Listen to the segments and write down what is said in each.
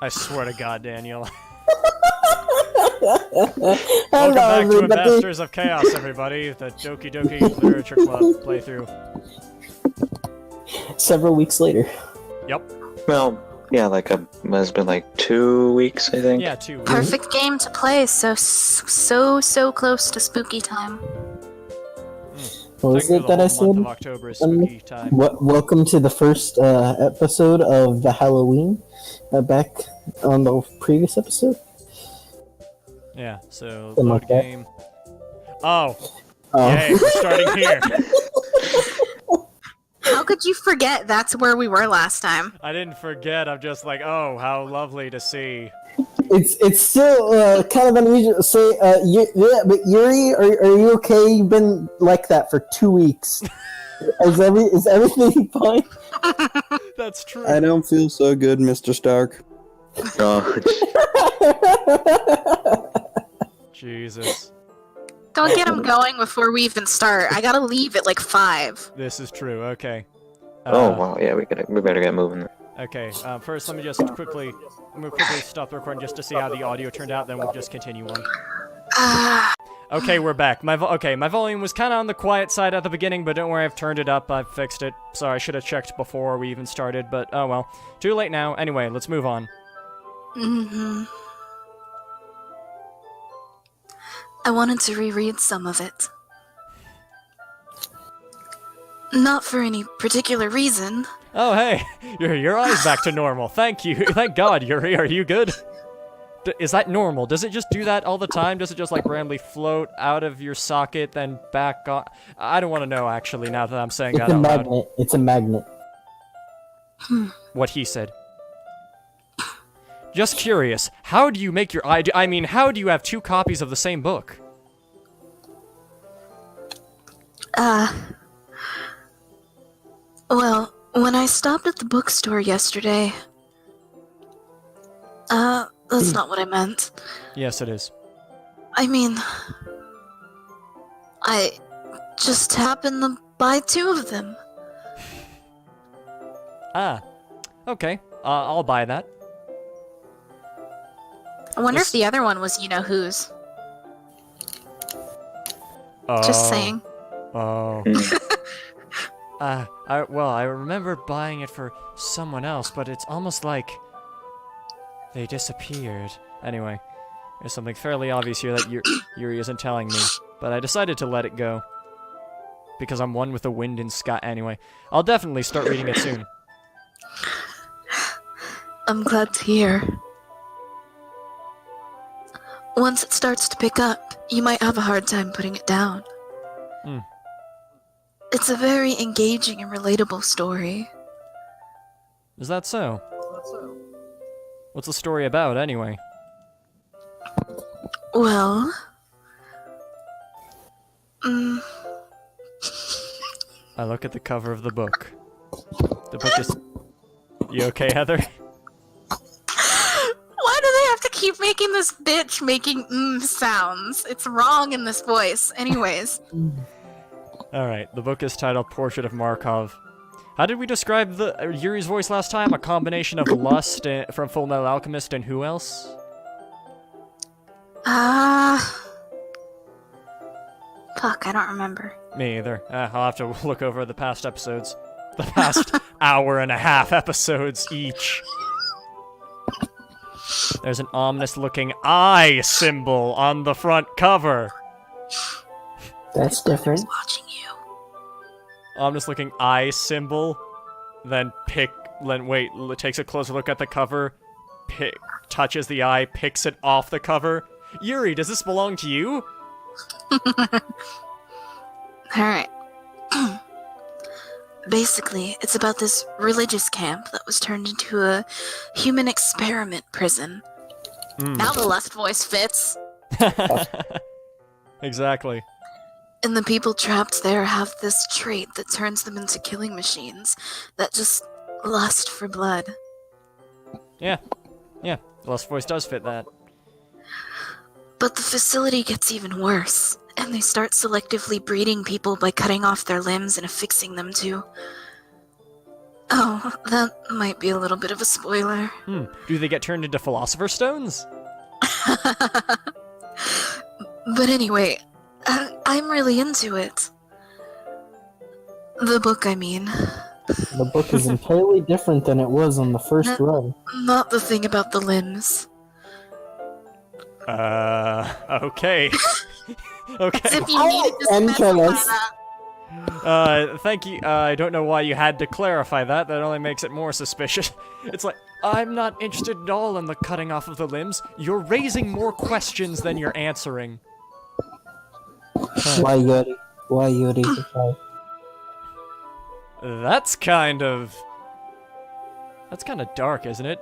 I swear to God, Daniel. Hello, Welcome back to everybody. Ambassadors of Chaos, everybody. The Doki Doki Literature Club playthrough. Several weeks later. Yep. Well, yeah, it's been like 2 weeks, I think. Yeah, 2 weeks. Perfect game to play, so close to spooky time. What was it that I said? Month of October is spooky time. Welcome to the first episode of the Halloween. Back on the previous episode. Yeah, so Something load like that. game. Oh. Yay, we're starting here. How could you forget that's where we were last time? I didn't forget, I'm just like, oh, how lovely to see. It's still kind of unusual to say, but Yuri, are you okay? You've been like that for 2 weeks. Is everything fine? That's true. I don't feel so good, Mr. Stark. Oh, Jesus. Don't get him going before we even start. I gotta leave at like 5. This is true, okay. oh wow, yeah, we better get moving. Okay, first let me quickly stop the recording just to see how the audio turned out, then we'll just continue on. Okay, we're back. My volume was kind of on the quiet side at the beginning, but don't worry, I've turned it up, I've fixed it. Sorry, I should have checked before we even started, but oh well. Too late now. Anyway, let's move on. I wanted to reread some of it. Not for any particular reason. Oh hey, your eyes back to normal. Thank you. Thank God, Yuri. Are you good? Is that normal? Does it just do that all the time? Does it just like randomly float out of your socket, then back on? I don't want to know actually. Now that I'm saying It's that a out loud. magnet. It's a magnet. What he said. Just curious. How do you make your eye? I mean, how do you have 2 copies of the same book? Well, when I stopped at the bookstore yesterday... that's not what I meant. Yes, it is. I mean... I just happened to buy 2 of them. Ah. Okay. I'll buy that. I wonder if the other one was you-know-whose. Oh. Just saying. Oh. I remember buying it for someone else, but it's almost like they disappeared. Anyway, there's something fairly obvious here that Yuri isn't telling me, but I decided to let it go. Because I'm one with the wind and sky. Anyway, I'll definitely start reading it soon. I'm glad to hear. Once it starts to pick up, you might have a hard time putting it down. It's a very engaging and relatable story. Is that so? What's the story about, anyway? Well... I look at the cover of the book. The book is... You okay, Heather? Why do they have to keep making this bitch making sounds? It's wrong in this voice. Anyways. Alright, the book is titled Portrait of Markov. How did we describe the Yuri's voice last time? A combination of Lust from Full Metal Alchemist and who else? Fuck, I don't remember. Me either. I'll have to look over the past episodes. The past hour and a half episodes each. There's an ominous-looking eye symbol on the front cover. That's different. Watching you. Ominous-looking eye symbol. Then takes a closer look at the cover. Touches the eye, picks it off the cover. Yuri, does this belong to you? Alright. Basically, it's about this religious camp that was turned into a human experiment prison. Now the Lust voice fits. Exactly. And the people trapped there have this trait that turns them into killing machines that just lust for blood. Yeah. The Lust voice does fit that. But the facility gets even worse, and they start selectively breeding people by cutting off their limbs and affixing them to Oh, that might be a little bit of a spoiler. Do they get turned into Philosopher's Stones? But anyway, I'm really into it. The book, I mean. The book is entirely different than it was on the first run. Not the thing about the limbs. Okay. Okay. As if you needed to specify that. Thank you. I don't know why you had to clarify that. That only makes it more suspicious. It's like, I'm not interested at all in the cutting off of the limbs. You're raising more questions than you're answering. Why Yuri? Why Yuri? That's kind of dark, isn't it?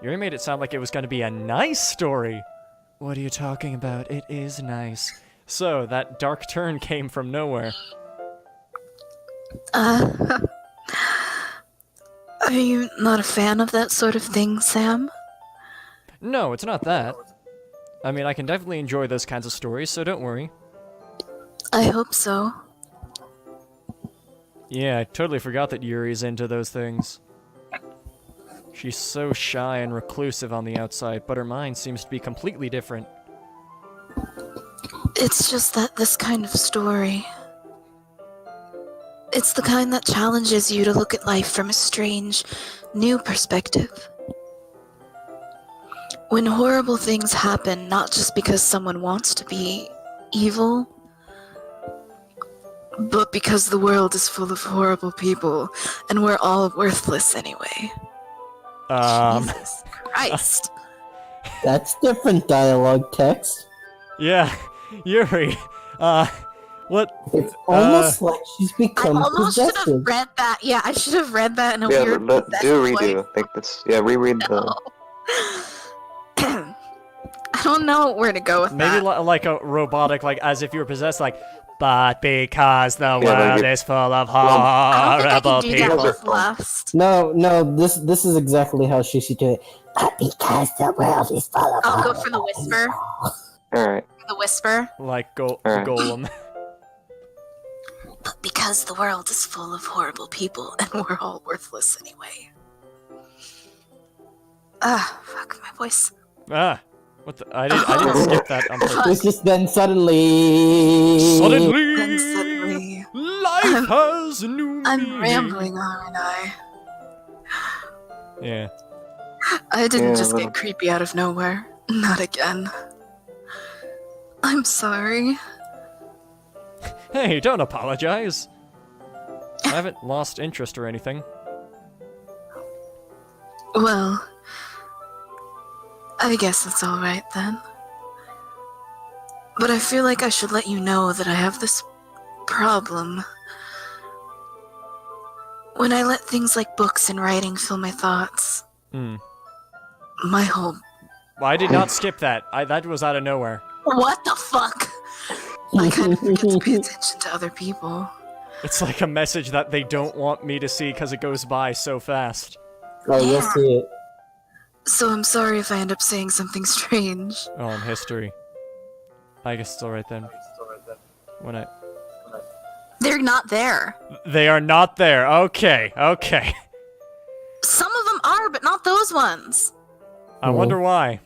You already made it sound like it was going to be a nice story. What are you talking about? It is nice. So, that dark turn came from nowhere. Are you not a fan of that sort of thing, Sam? No, it's not that. I mean, I can definitely enjoy those kinds of stories, so don't worry. I hope so. Yeah, I totally forgot that Yuri's into those things. She's so shy and reclusive on the outside, but her mind seems to be completely different. It's just that this kind of story... It's the kind that challenges you to look at life from a strange, new perspective. When horrible things happen, not just because someone wants to be evil, but because the world is full of horrible people, and we're all worthless anyway. Jesus Christ. That's different dialogue text. Yeah, Yuri, what? It's almost like she's I become almost should possessive. have read that. Yeah, I should have read that in a Yeah, weird but do possessive redo. way. Like this. Yeah, reread the. I don't know where to go with Maybe that. like a robotic, like as if you were possessed, like, but because the like world it- is full of I don't think I horrible can do that people. with last. No, this is exactly how she should do it. But because the world is full of I'll go for the whisper. Alright. The whisper. Like Alright. Golem. But because the world is full of horrible people and we're all worthless anyway. Fuck my voice. Ah, what the? I didn't skip that on purpose. It's just then suddenly... Then suddenly, Life has new I'm meaning. rambling, aren't I? Yeah. I didn't Yeah, just well. get creepy out of nowhere. Not again. I'm sorry. Hey, don't apologize. I haven't lost interest or anything. Well, I guess it's alright then. But I feel like I should let you know that I have this problem. When I let things like books and writing fill my thoughts, my whole... Well, I did not skip that. That was out of nowhere. What the fuck? I kind of forget to pay attention to other people. It's like a message that they don't want me to see because it goes by so fast. Oh, you'll see it. So I'm sorry if I end up saying something strange. Oh, in history. I guess it's alright then. They're not there. They are not there. Okay, okay. Some of them are, but not those ones. I wonder why.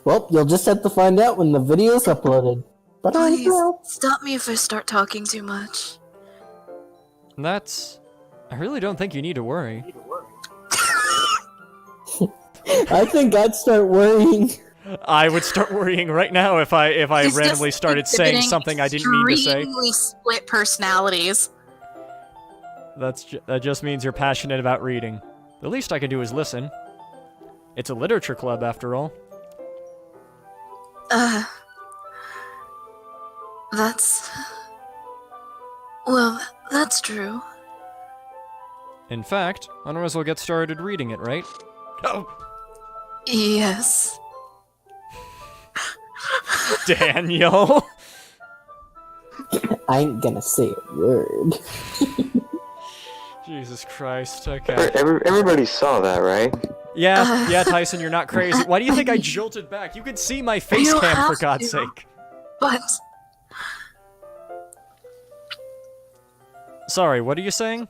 Well, you'll just have to find out when the video's uploaded. But Please, stop me if I start talking too much. I really don't think you need to worry. I think I'd start worrying. I would start worrying right now if I He's randomly just started saying exhibiting something I didn't mean to say. Extremely split personalities. That just means you're passionate about reading. The least I can do is listen. It's a literature club, after all. That's true. In fact, I might as well get started reading it, right? Oh, Yes. Daniel! I ain't gonna say a word. Jesus Christ, okay. Everybody saw that, right? Yeah, Tyson, you're not crazy. Why do you think I jolted back? You could see my face don't cam, for have God's to. sake. But Sorry, what are you saying?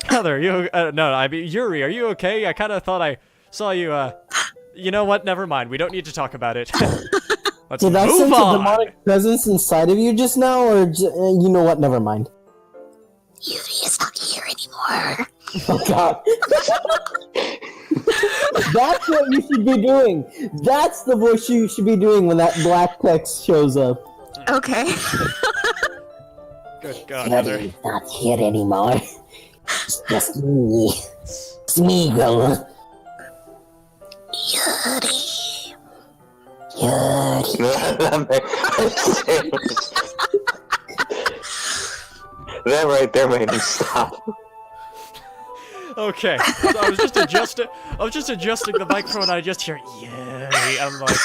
Heather, you no, I mean Yuri, are you okay? I kind of thought I saw you. You know what? Never mind. We don't need to talk about it. Let's Did I move sense a on. demonic presence inside of you just now, or you know what? Never mind. Yuri is not here anymore. Oh God. That's what you should be doing. That's the voice you should be doing when that black text shows up. Okay. Good God, Heather. Yuri's not here anymore. It's just me. It's me, girl. Yuri. Yuri. That right there made him stop. Okay, so I was just adjusting the microphone. And I just hear Yuri. I'm like,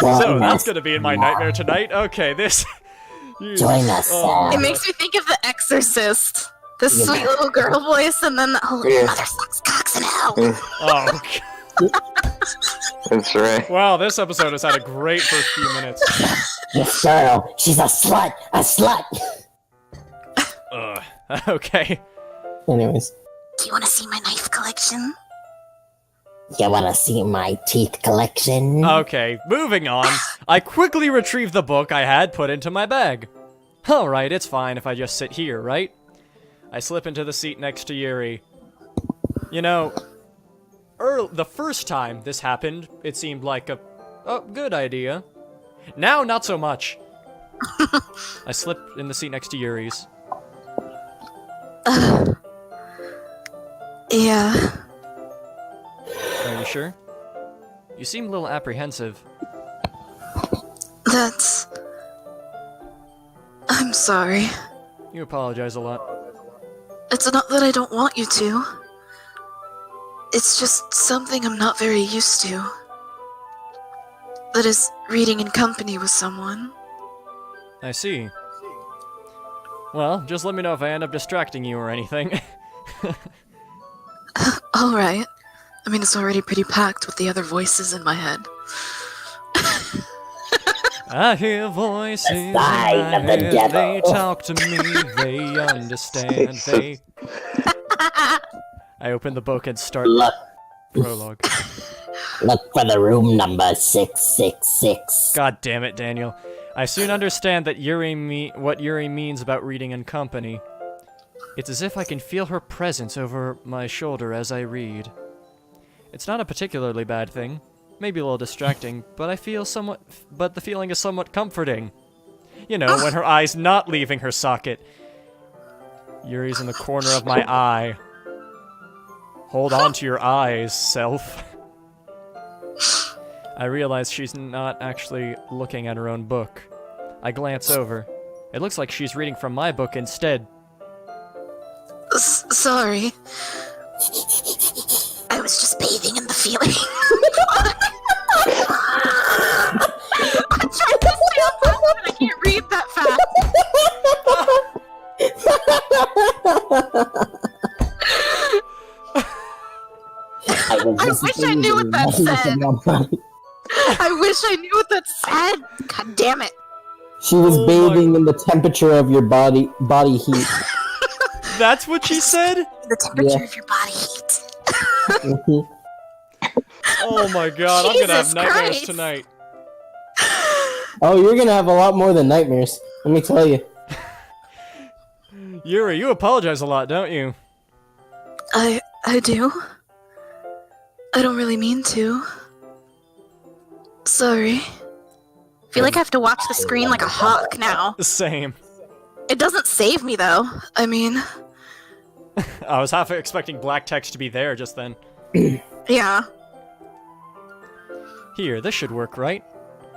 so that's gonna be in my nightmare tonight. Okay, this. Join us, Oh. It makes me think of The Exorcist. The sweet little girl voice, and then the holy mother sucks cocks in hell. Oh. That's right. Wow, this episode has had a great first few minutes. This girl, she's a slut. A slut. Okay. Anyways. Do you want to see my knife collection? You wanna see my teeth collection? Okay, moving on. I quickly retrieved the book I had put into my bag. Alright, it's fine if I just sit here, right? I slip into the seat next to Yuri. You know, the first time this happened, it seemed like a good idea. Now, not so much. I slip in the seat next to Yuri's. Yeah. Are you sure? You seem a little apprehensive. I'm sorry. You apologize a lot. It's not that I don't want you to. It's just something I'm not very used to. That is, reading in company with someone. I see. Well, just let me know if I end up distracting you or anything. Alright. I mean, it's already pretty packed with the other voices in my head. I hear voices in The my sign of the head. devil. They talk to me, they understand, they... I open the book and start Look, prologue. look for the room number 666. God damn it, Daniel. I soon understand that what Yuri means about reading in company. It's as if I can feel her presence over my shoulder as I read. It's not a particularly bad thing. Maybe a little distracting, but the feeling is somewhat comforting. You know, when her eye's not leaving her socket. Yuri's in the corner of my eye. Hold on to your eyes, self. I realize she's not actually looking at her own book. I glance over. It looks like she's reading from my book instead. Sorry. I was just bathing in the feeling. I'm trying to stand up, but I can't read that I wish I knew what that said. I wish I knew what that said. God damn it. She was bathing in the temperature of your body heat. That's what she said? The temperature of your body heat. Mhm. Oh my god, I'm gonna have Jesus nightmares Christ. tonight. Oh, you're gonna have a lot more than nightmares. Let me tell you. Yuri, you apologize a lot, don't you? I do. I don't really mean to. Sorry. I feel like I have to watch the screen like a hawk now. Same. It doesn't save me though. I mean, I was half expecting black text to be there just then. yeah. Here, this should work, right?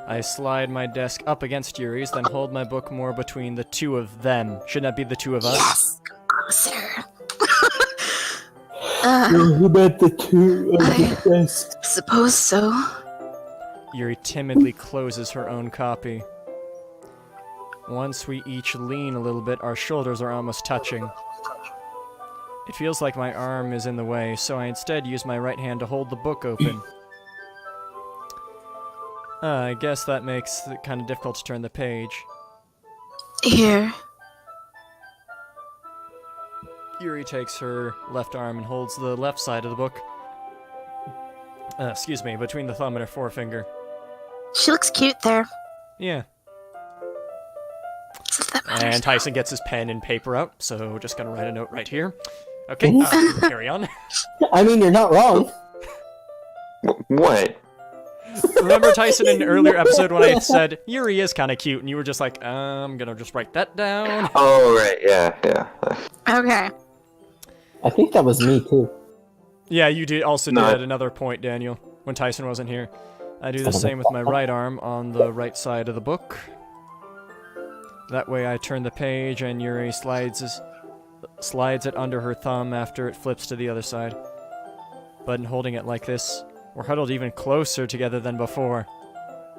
I slide my desk up against Yuri's, then hold my book more between the two of them. Shouldn't that be the two of us? Yes. Closer. Who bet the two of the best? Suppose so. Yuri timidly closes her own copy. Once we each lean a little bit, our shoulders are almost touching. It feels like my arm is in the way, so I instead use my right hand to hold the book open. I guess that makes it kind of difficult to turn the page. Here. Yuri takes her left arm and holds the left side of the book. Excuse me, between the thumb and her forefinger. She looks cute there. Yeah. So that matters. And Tyson gets his pen and paper out, so just gonna write a note right here. Okay, carry on. I mean, you're not wrong. What? Remember, Tyson, in an earlier episode when I said, Yuri is kind of cute, and you were just like, I'm gonna just write that down. Oh, right, yeah. Okay. I think that was me, too. Yeah, you did also No. did at another point, Daniel, when Tyson wasn't here. I do the same with my right arm on the right side of the book. That way I turn the page and Yuri slides it under her thumb after it flips to the other side. But in holding it like this, we're huddled even closer together than before.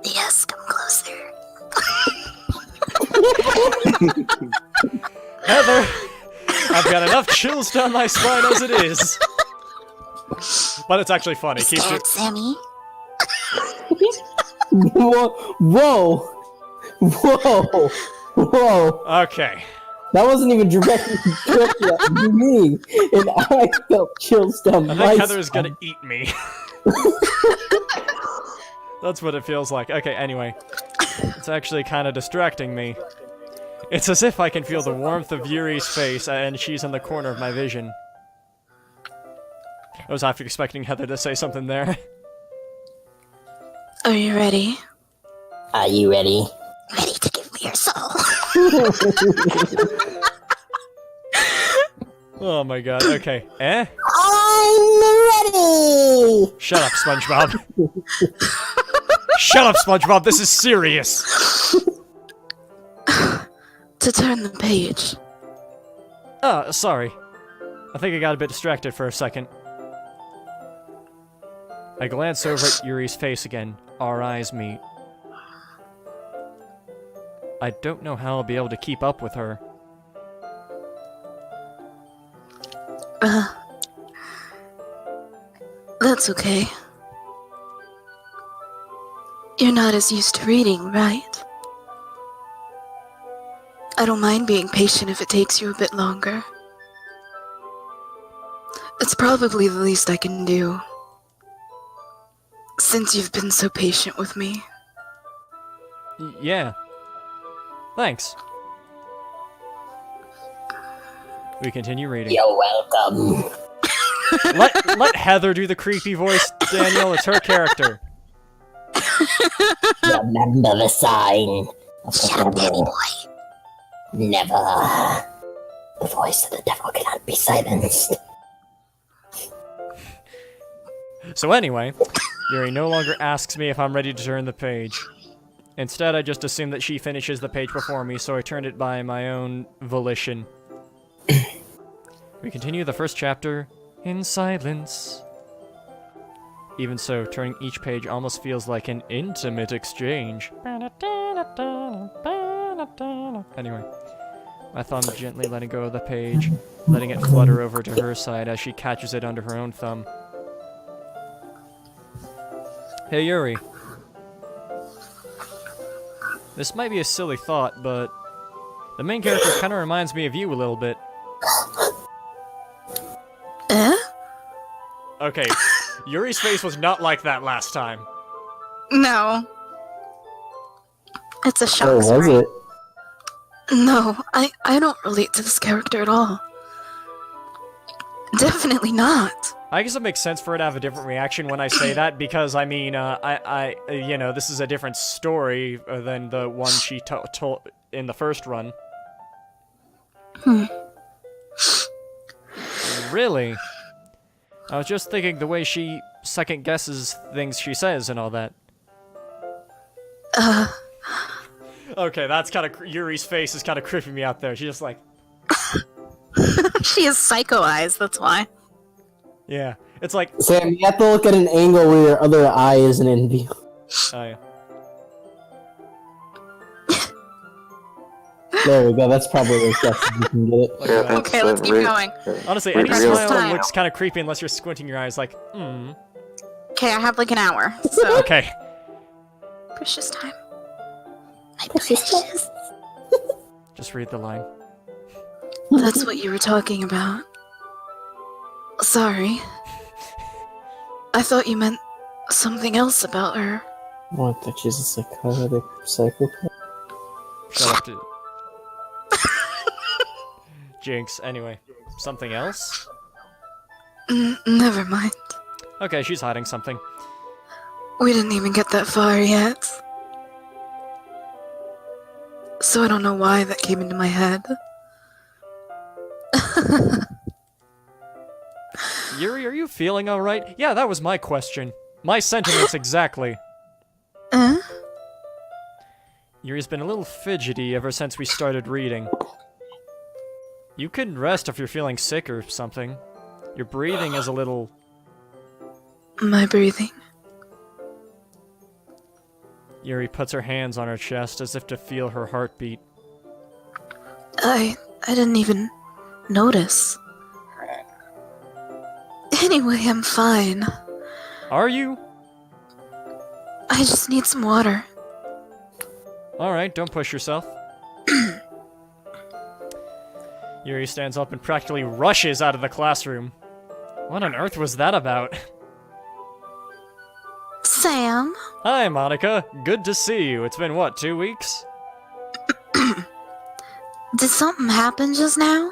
Yes, come closer. Heather! I've got enough chills down my spine as it is. But it's actually funny. Keeps Scared, it... Sammy? Whoa! Okay. That wasn't even directly at me, and I felt chills down I my think Heather's spine. gonna eat me. That's what it feels like. Okay, anyway. It's actually kind of distracting me. It's as if I can feel the warmth of Yuri's face, and she's in the corner of my vision. I was half expecting Heather to say something there. Are you ready? Are you ready? Ready to give me your soul. Oh my god, okay. Eh? I'm ready! Shut up, SpongeBob. Shut up, SpongeBob, this is serious! To turn the page. Oh, sorry. I think I got a bit distracted for a second. I glance over at Yuri's face again. Our eyes meet. I don't know how I'll be able to keep up with her. That's okay. You're not as used to reading, right? I don't mind being patient if it takes you a bit longer. It's probably the least I can do, since you've been so patient with me. Yeah. Thanks. We continue reading. You're welcome. Let Heather do the creepy voice, Daniel. It's her character. Remember the sign of the Shut up, Danny devil. boy. Never. The voice of the devil cannot be silenced. So anyway, Yuri no longer asks me if I'm ready to turn the page. Instead, I just assume that she finishes the page before me, so I turned it by my own volition. We continue the first chapter in silence. Even so, turning each page almost feels like an intimate exchange. Anyway, my thumb gently letting go of the page, letting it flutter over to her side as she catches it under her own thumb. Hey Yuri. This might be a silly thought, but the main character kind of reminds me of you a little bit. Eh? Okay, Yuri's face was not like that last time. No. It's a shock. Oh, was sorry. it? No, I don't relate to this character at all. Definitely not. I guess it makes sense for her to have a different reaction when I say that, because, I mean, you know, this is a different story than the one she told in the first run. Really? I was just thinking the way she second guesses things she says and all that. Okay, that's kind of... Yuri's face is kind of creeping me out there. She's just like... She has psycho eyes, that's why. Yeah. It's like... Sam, you have to look at an angle where your other eye isn't in view. Oh, yeah. There we go, that's probably as best as you can get it. Look at that. Okay, let's keep going. Honestly, Real any smile time. looks kind of creepy unless you're squinting your eyes like, Okay, I have like an hour, so... Okay. Precious time. My precious. Just read the line. That's what you were talking about. Sorry. I thought you meant something else about her. What, that she's a psychotic psychopath? Shut up, dude. Jinx. Anyway, something else? Never mind. Okay, she's hiding something. We didn't even get that far yet. So I don't know why that came into my head. Yuri, are you feeling alright? Yeah, that was my question. My sentiments exactly. Yuri's been a little fidgety ever since we started reading. You can rest if you're feeling sick or something. Your breathing is a little... My breathing. Yuri puts her hands on her chest as if to feel her heartbeat. I didn't even notice. Anyway, I'm fine. Are you? I just need some water. Alright, don't push yourself. Yuri stands up and practically rushes out of the classroom. What on earth was that about? Sam? Hi, Monica. Good to see you. It's been, what, 2 weeks? Did something happen just now?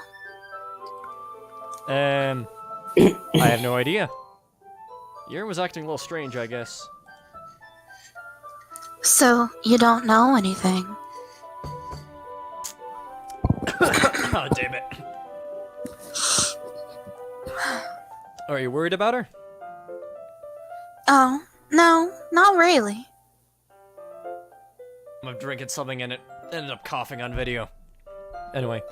I have no idea. Yuri was acting a little strange, I guess. So, you don't know anything? Oh, damn it. Are you worried about her? Oh, no, not really. I'm drinking something and it ended up coughing on video. Anyway.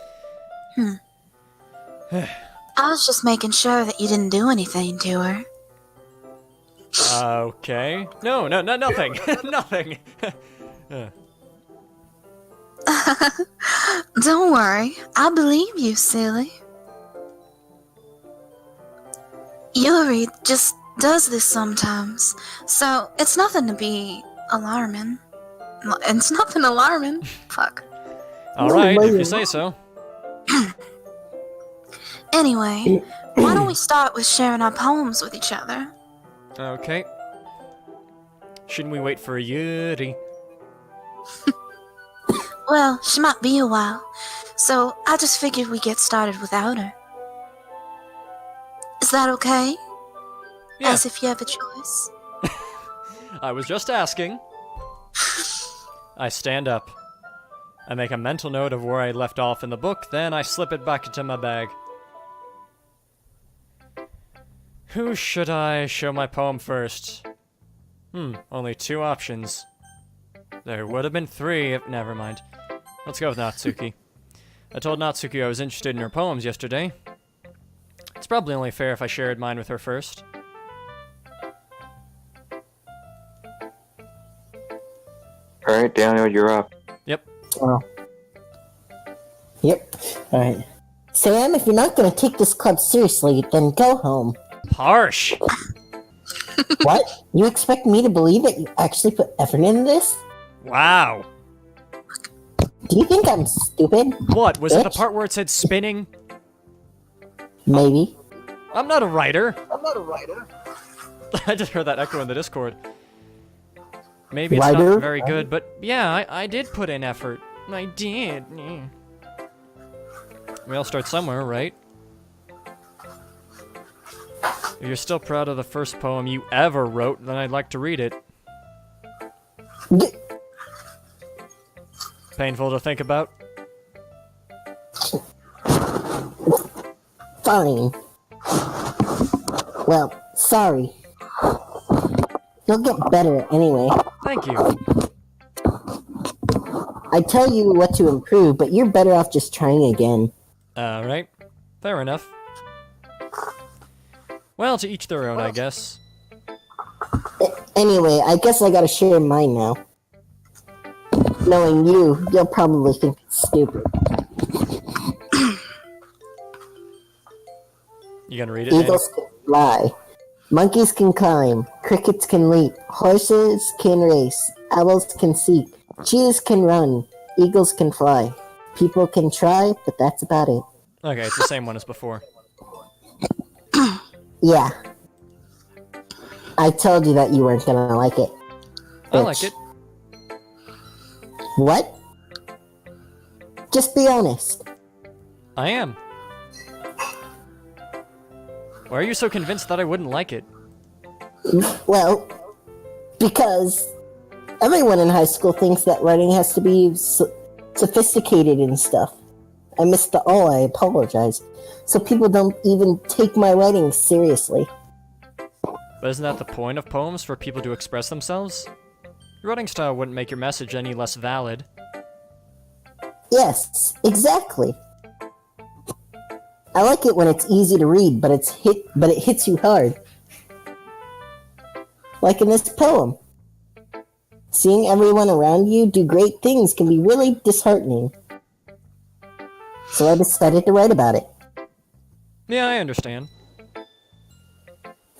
I was just making sure that you didn't do anything to her. Okay. No, nothing. Nothing. Don't worry, I believe you, silly. Yuri just does this sometimes, so it's nothing to be alarming. It's nothing alarming. Fuck. Alright, if you say so. Anyway, why don't we start with sharing our poems with each other? Okay. Shouldn't we wait for Yuri? Well, she might be a while, so I just figured we'd get started without her. Is that okay? Yeah. As if you have a choice. I was just asking. I stand up. I make a mental note of where I left off in the book, then I slip it back into my bag. Who should I show my poem first? Only 2 options. There would have been 3 if... Never mind. Let's go with Natsuki. I told Natsuki I was interested in her poems yesterday. It's probably only fair if I shared mine with her first. Alright, Daniel, you're up. Yep. Oh. Yep. Alright. Sam, if you're not gonna take this club seriously, then go home. Harsh! What? You expect me to believe that you actually put effort into this? Wow. Do you think I'm stupid? What, was it the bitch? part where it said spinning? Maybe. I'm not a writer. I'm not a writer. I just heard that echo in the Discord. Maybe it's Writer? not very good, but yeah, I did put in effort. I did. We all start somewhere, right? If you're still proud of the first poem you ever wrote, then I'd like to read it. D- Painful to think about? Fine. Well, sorry. You'll get better anyway. Thank you. I tell you what to improve, but you're better off just trying again. Alright. Fair enough. Well, to each their own, I guess. Anyway, I guess I gotta share mine now. Knowing you, you'll probably think it's stupid. You gonna read it, Nate? Eagles can fly. Monkeys can climb. Crickets can leap. Horses can race. Owls can seek. Cheetahs can run. Eagles can fly. People can try, but that's about it. Okay, it's the same one as before. Yeah. I told you that you weren't gonna like it. I like it. What? Just be honest. I am. Why are you so convinced that I wouldn't like it? Well, because everyone in high school thinks that writing has to be sophisticated and stuff. I missed the O, I apologize. So people don't even take my writing seriously. But isn't that the point of poems, for people to express themselves? Your writing style wouldn't make your message any less valid. Yes, exactly. I like it when it's easy to read, but it hits you hard. Like in this poem. Seeing everyone around you do great things can be really disheartening. So I decided to write about it. Yeah, I understand.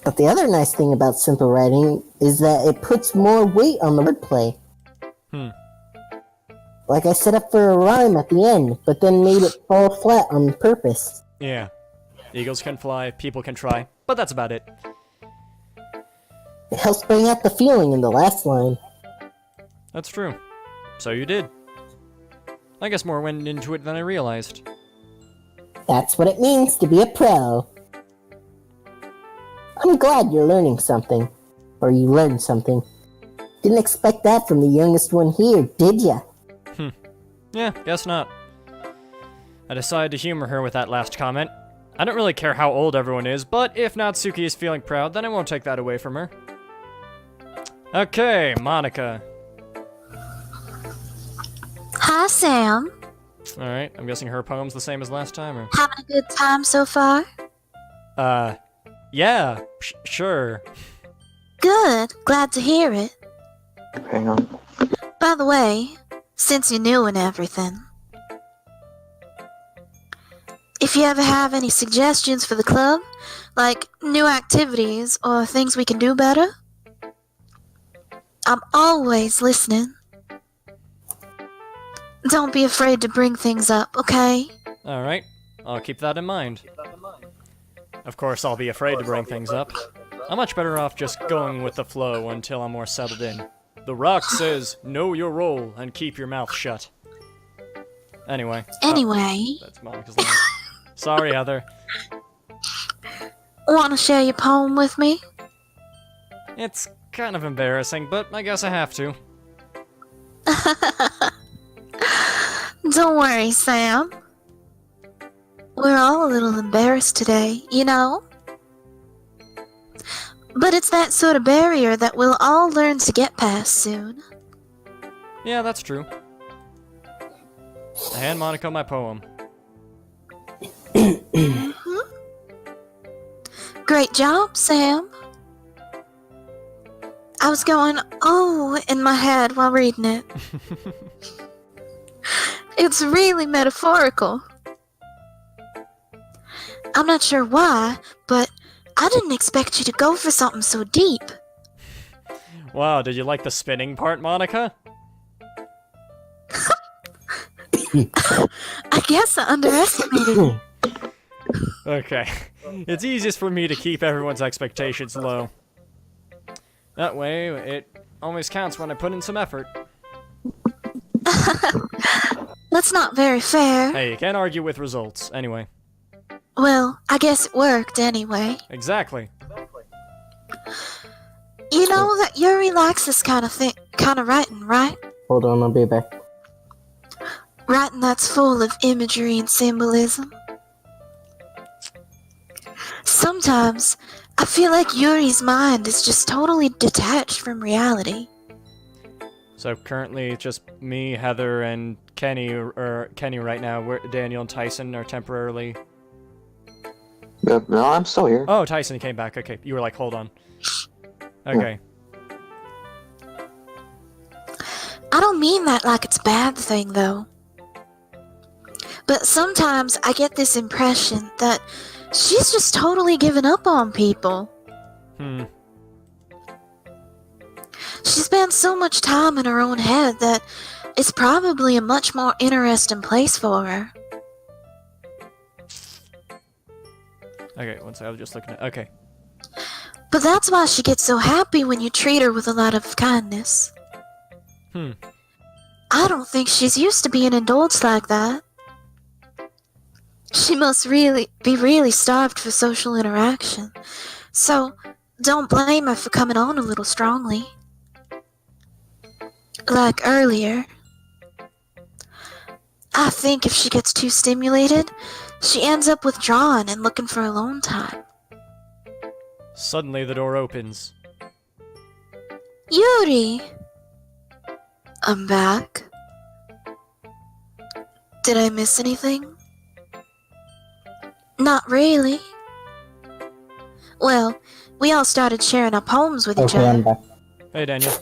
But the other nice thing about simple writing is that it puts more weight on the wordplay. Like I set up for a rhyme at the end, but then made it fall flat on purpose. Yeah. Eagles can fly, people can try, but that's about it. It helps bring out the feeling in the last line. That's true. So you did. I guess more went into it than I realized. That's what it means to be a pro. I'm glad you're learning something. Or you learned something. Didn't expect that from the youngest one here, did ya? Yeah, guess not. I decided to humor her with that last comment. I don't really care how old everyone is, but if Natsuki is feeling proud, then I won't take that away from her. Okay, Monica. Hi, Sam. Alright, I'm guessing her poem's the same as last time, or? Having a good time so far? Yeah, sure. Good. Glad to hear it. Hang on. By the way, since you're new and everything, if you ever have any suggestions for the club, like new activities or things we can do better, I'm always listening. Don't be afraid to bring things up, okay? Alright, I'll keep that in mind. Of course, I'll be afraid to bring things up. I'm much better off just going with the flow until I'm more settled in. The Rock says, know your role and keep your mouth shut. Anyway. That's Monica's line. Sorry, Heather. Want to share your poem with me? It's kind of embarrassing, but I guess I have to. Don't worry, Sam. We're all a little embarrassed today, you know? But it's that sort of barrier that we'll all learn to get past soon. Yeah, that's true. I hand Monica my poem. Great job, Sam. I was going, oh, in my head while reading it. It's really metaphorical. I'm not sure why, but I didn't expect you to go for something so deep. Wow, did you like the spinning part, Monica? I guess I underestimated you. Okay. It's easiest for me to keep everyone's expectations low. That way, it always counts when I put in some effort. That's not very fair. Hey, you can't argue with results. Anyway. Well, I guess it worked anyway. Exactly. You know that Yuri likes this kind of writing, right? Hold on, I'll be back. Writing that's full of imagery and symbolism. Sometimes, I feel like Yuri's mind is just totally detached from reality. So currently, it's just me, Heather, and Kenny, or Kenny right now. Daniel and Tyson are temporarily... No, I'm still here. Oh, Tyson came back. Okay, you were like, hold on. Okay. I don't mean that like it's a bad thing, though. But sometimes I get this impression that she's just totally given up on people. She spends so much time in her own head that it's probably a much more interesting place for her. Okay, one second, I was just looking at... Okay. But that's why she gets so happy when you treat her with a lot of kindness. I don't think she's used to being indulged like that. She must be really starved for social interaction. So, don't blame her for coming on a little strongly. Like earlier. I think if she gets too stimulated, she ends up withdrawn and looking for alone time. Suddenly the door opens. Yuri! I'm back. Did I miss anything? Not really. Well, we all started sharing our poems with each Okay, I'm other. back. Hey, Daniel.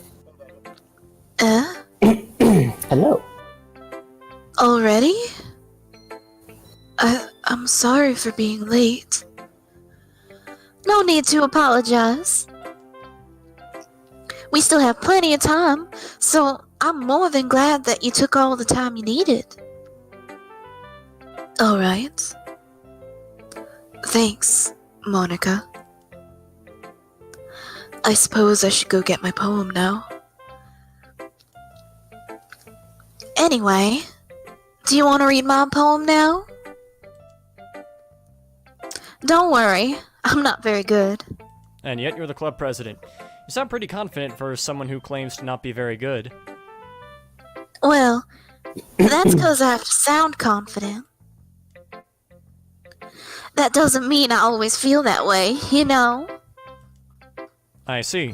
Hello. Already? I'm sorry for being late. No need to apologize. We still have plenty of time, so I'm more than glad that you took all the time you needed. Alright. Thanks, Monica. I suppose I should go get my poem now. Anyway, do you want to read my poem now? Don't worry, I'm not very good. And yet you're the club president. You sound pretty confident for someone who claims to not be very good. Well, that's because I have to sound confident. That doesn't mean I always feel that way, you know? I see.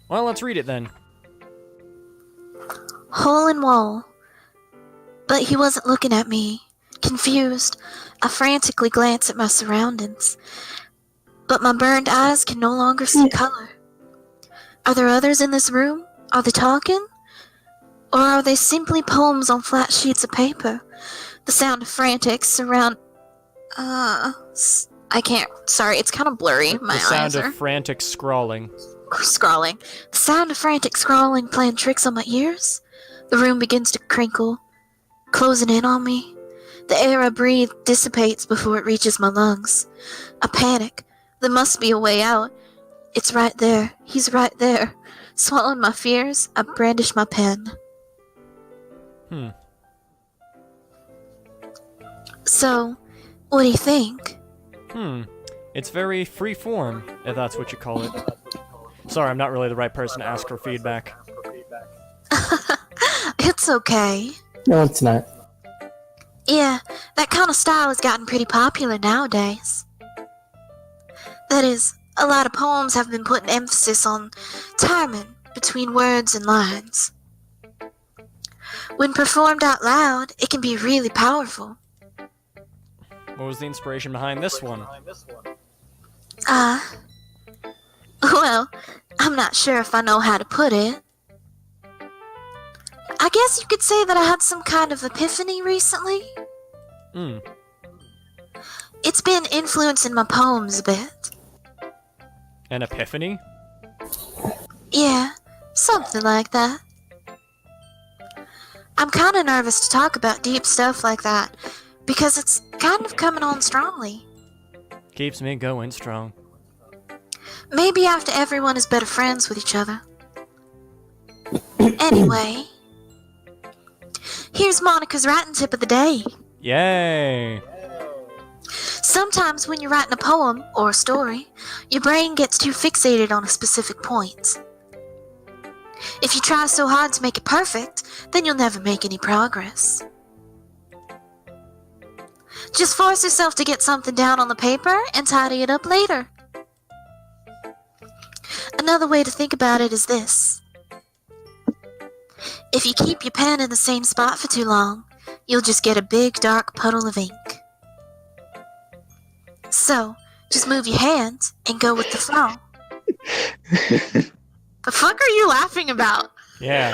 Well, let's read it then. Hole in wall. But he wasn't looking at me. Confused, I frantically glance at my surroundings. But my burned eyes can no longer see color. Are there others in this room? Are they talking? Or are they simply poems on flat sheets of paper? The sound of frantic surround... I can't... Sorry, it's kind of blurry. My The sound eyes are... of frantic scrawling. Scrawling. The sound of frantic scrawling playing tricks on my ears. The room begins to crinkle, closing in on me. The air I breathe dissipates before it reaches my lungs. I panic. There must be a way out. It's right there. He's right there. Swallowing my fears, I brandish my pen. So, what do you think? It's very free form, if that's what you call it. Sorry, I'm not really the right person to ask for feedback. It's okay. No, it's not. Yeah, that kind of style has gotten pretty popular nowadays. That is, a lot of poems have been putting emphasis on timing between words and lines. When performed out loud, it can be really powerful. What was the inspiration behind this one? Well, I'm not sure if I know how to put it. I guess you could say that I had some kind of epiphany recently. It's been influencing my poems a bit. An epiphany? Yeah, something like that. I'm kind of nervous to talk about deep stuff like that, because it's kind of coming on strongly. Keeps me going strong. Maybe after everyone is better friends with each other. Anyway, here's Monica's writing tip of the day. Yay! Sometimes when you're writing a poem or a story, your brain gets too fixated on a specific point. If you try so hard to make it perfect, then you'll never make any progress. Just force yourself to get something down on the paper and tidy it up later. Another way to think about it is this. If you keep your pen in the same spot for too long, you'll just get a big dark puddle of ink. So, just move your hand and go with the flow. The fuck are you laughing about? Yeah.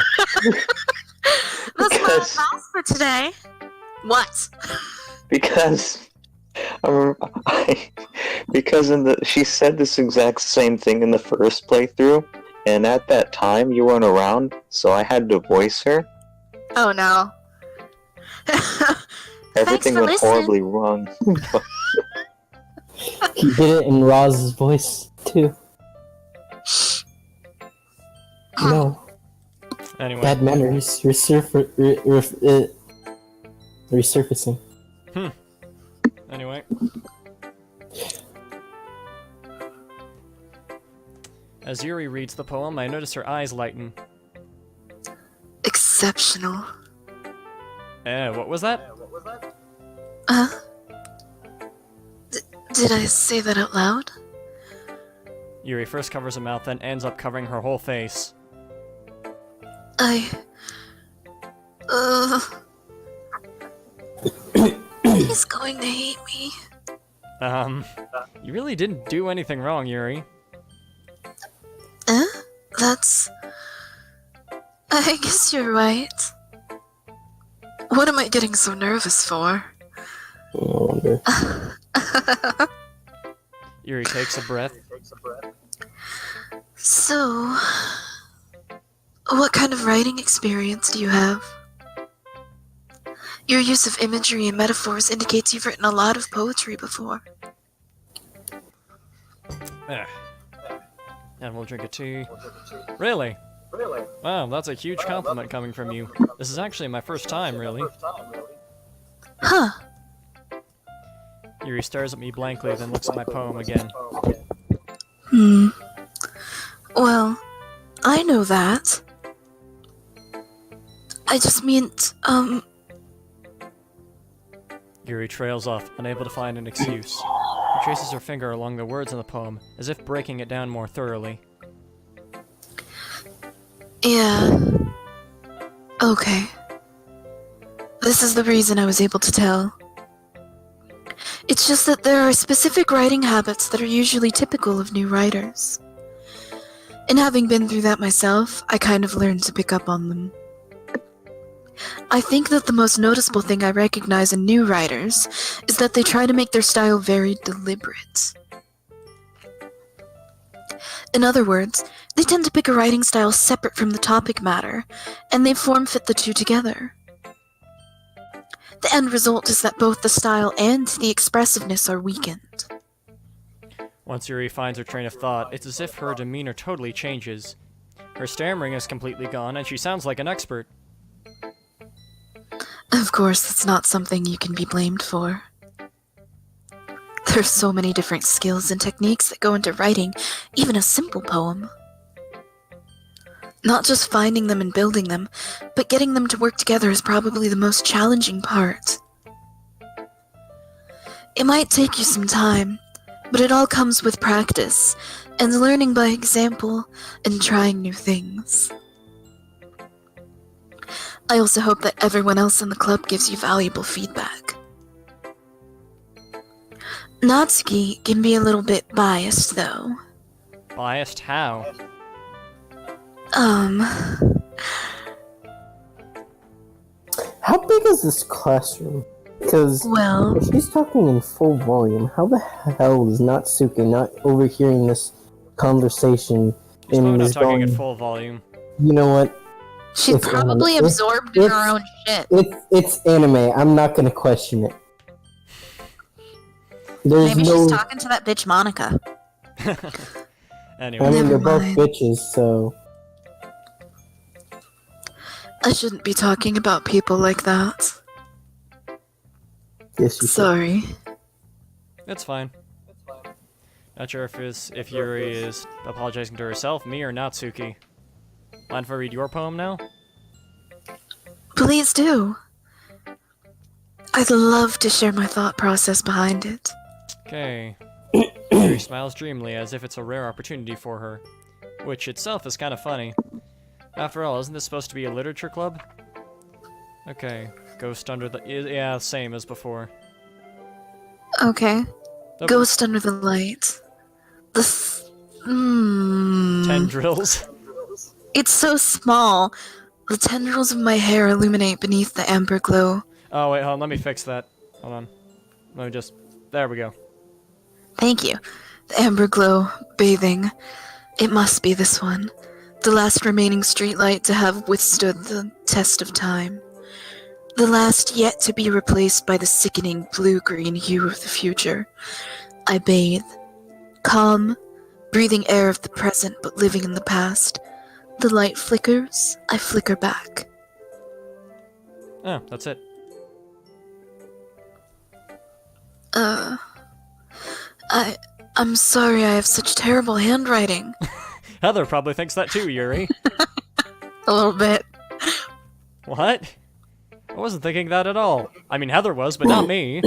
That's my advice for today. What? Because she said this exact same thing in the first playthrough, and at that time you weren't around, so I had to voice her. Oh no. Everything for went listening. horribly wrong. He did it in Roz's voice, too. No. Anyway. Bad memories resurfacing. Anyway. As Yuri reads the poem, I notice her eyes lighten. Exceptional. What was that? Did I say that out loud? Yuri first covers her mouth, then ends up covering her whole face. He's going to hate me. You really didn't do anything wrong, Yuri. That's... I guess you're right. What am I getting so nervous for? I wonder. Yuri takes a breath. So... what kind of writing experience do you have? Your use of imagery and metaphors indicates you've written a lot of poetry before. And we'll drink a tea. Really? Wow, that's a huge compliment coming from you. This is actually my first time, really. Huh. Yuri stares at me blankly, then looks at my poem again. Well, I know that. I just meant, Yuri trails off, unable to find an excuse. She traces her finger along the words in the poem, as if breaking it down more thoroughly. Yeah. Okay. This is the reason I was able to tell. It's just that there are specific writing habits that are usually typical of new writers. And having been through that myself, I kind of learned to pick up on them. I think that the most noticeable thing I recognize in new writers is that they try to make their style very deliberate. In other words, they tend to pick a writing style separate from the topic matter, and they form-fit the two together. The end result is that both the style and the expressiveness are weakened. Once Yuri finds her train of thought, it's as if her demeanor totally changes. Her stammering is completely gone, and she sounds like an expert. Of course, that's not something you can be blamed for. There's so many different skills and techniques that go into writing even a simple poem. Not just finding them and building them, but getting them to work together is probably the most challenging part. It might take you some time, but it all comes with practice, and learning by example, and trying new things. I also hope that everyone else in the club gives you valuable feedback. Natsuki can be a little bit biased, though. Biased how? How big is this classroom? Because Well, if she's talking in full volume, how the hell is Natsuki not overhearing this conversation She's probably and not is talking going, at full volume. you know what? she's It's probably anime. absorbed in her own shit. It's anime. I'm not gonna question it. There's Maybe no. she's talking to that bitch Monica. Anyway. I mean, they're Never both mind. bitches, so. I shouldn't be talking about people like that. Yes, you should. Sorry. It's fine. Not sure if Yuri is apologizing to herself, me, or Natsuki. Mind if I read your poem now? Please do. I'd love to share my thought process behind it. Okay. Yuri smiles dreamily as if it's a rare opportunity for her, which itself is kind of funny. After all, isn't this supposed to be a literature club? Okay. Ghost under the... Yeah, same as before. Okay. The Ghost under the light. tendrils. It's so small. The tendrils of my hair illuminate beneath the amber glow. Oh, wait, hold on. Let me fix that. Hold on. Let me just... There we go. Thank you. The amber glow, bathing. It must be this one. The last remaining streetlight to have withstood the test of time. The last yet to be replaced by the sickening blue-green hue of the future. I bathe. Calm, breathing air of the present but living in the past. The light flickers, I flicker back. Oh, that's it. I'm sorry I have such terrible handwriting. Heather probably thinks that too, Yuri. A little bit. What? I wasn't thinking that at all. I mean, Heather was, but not me.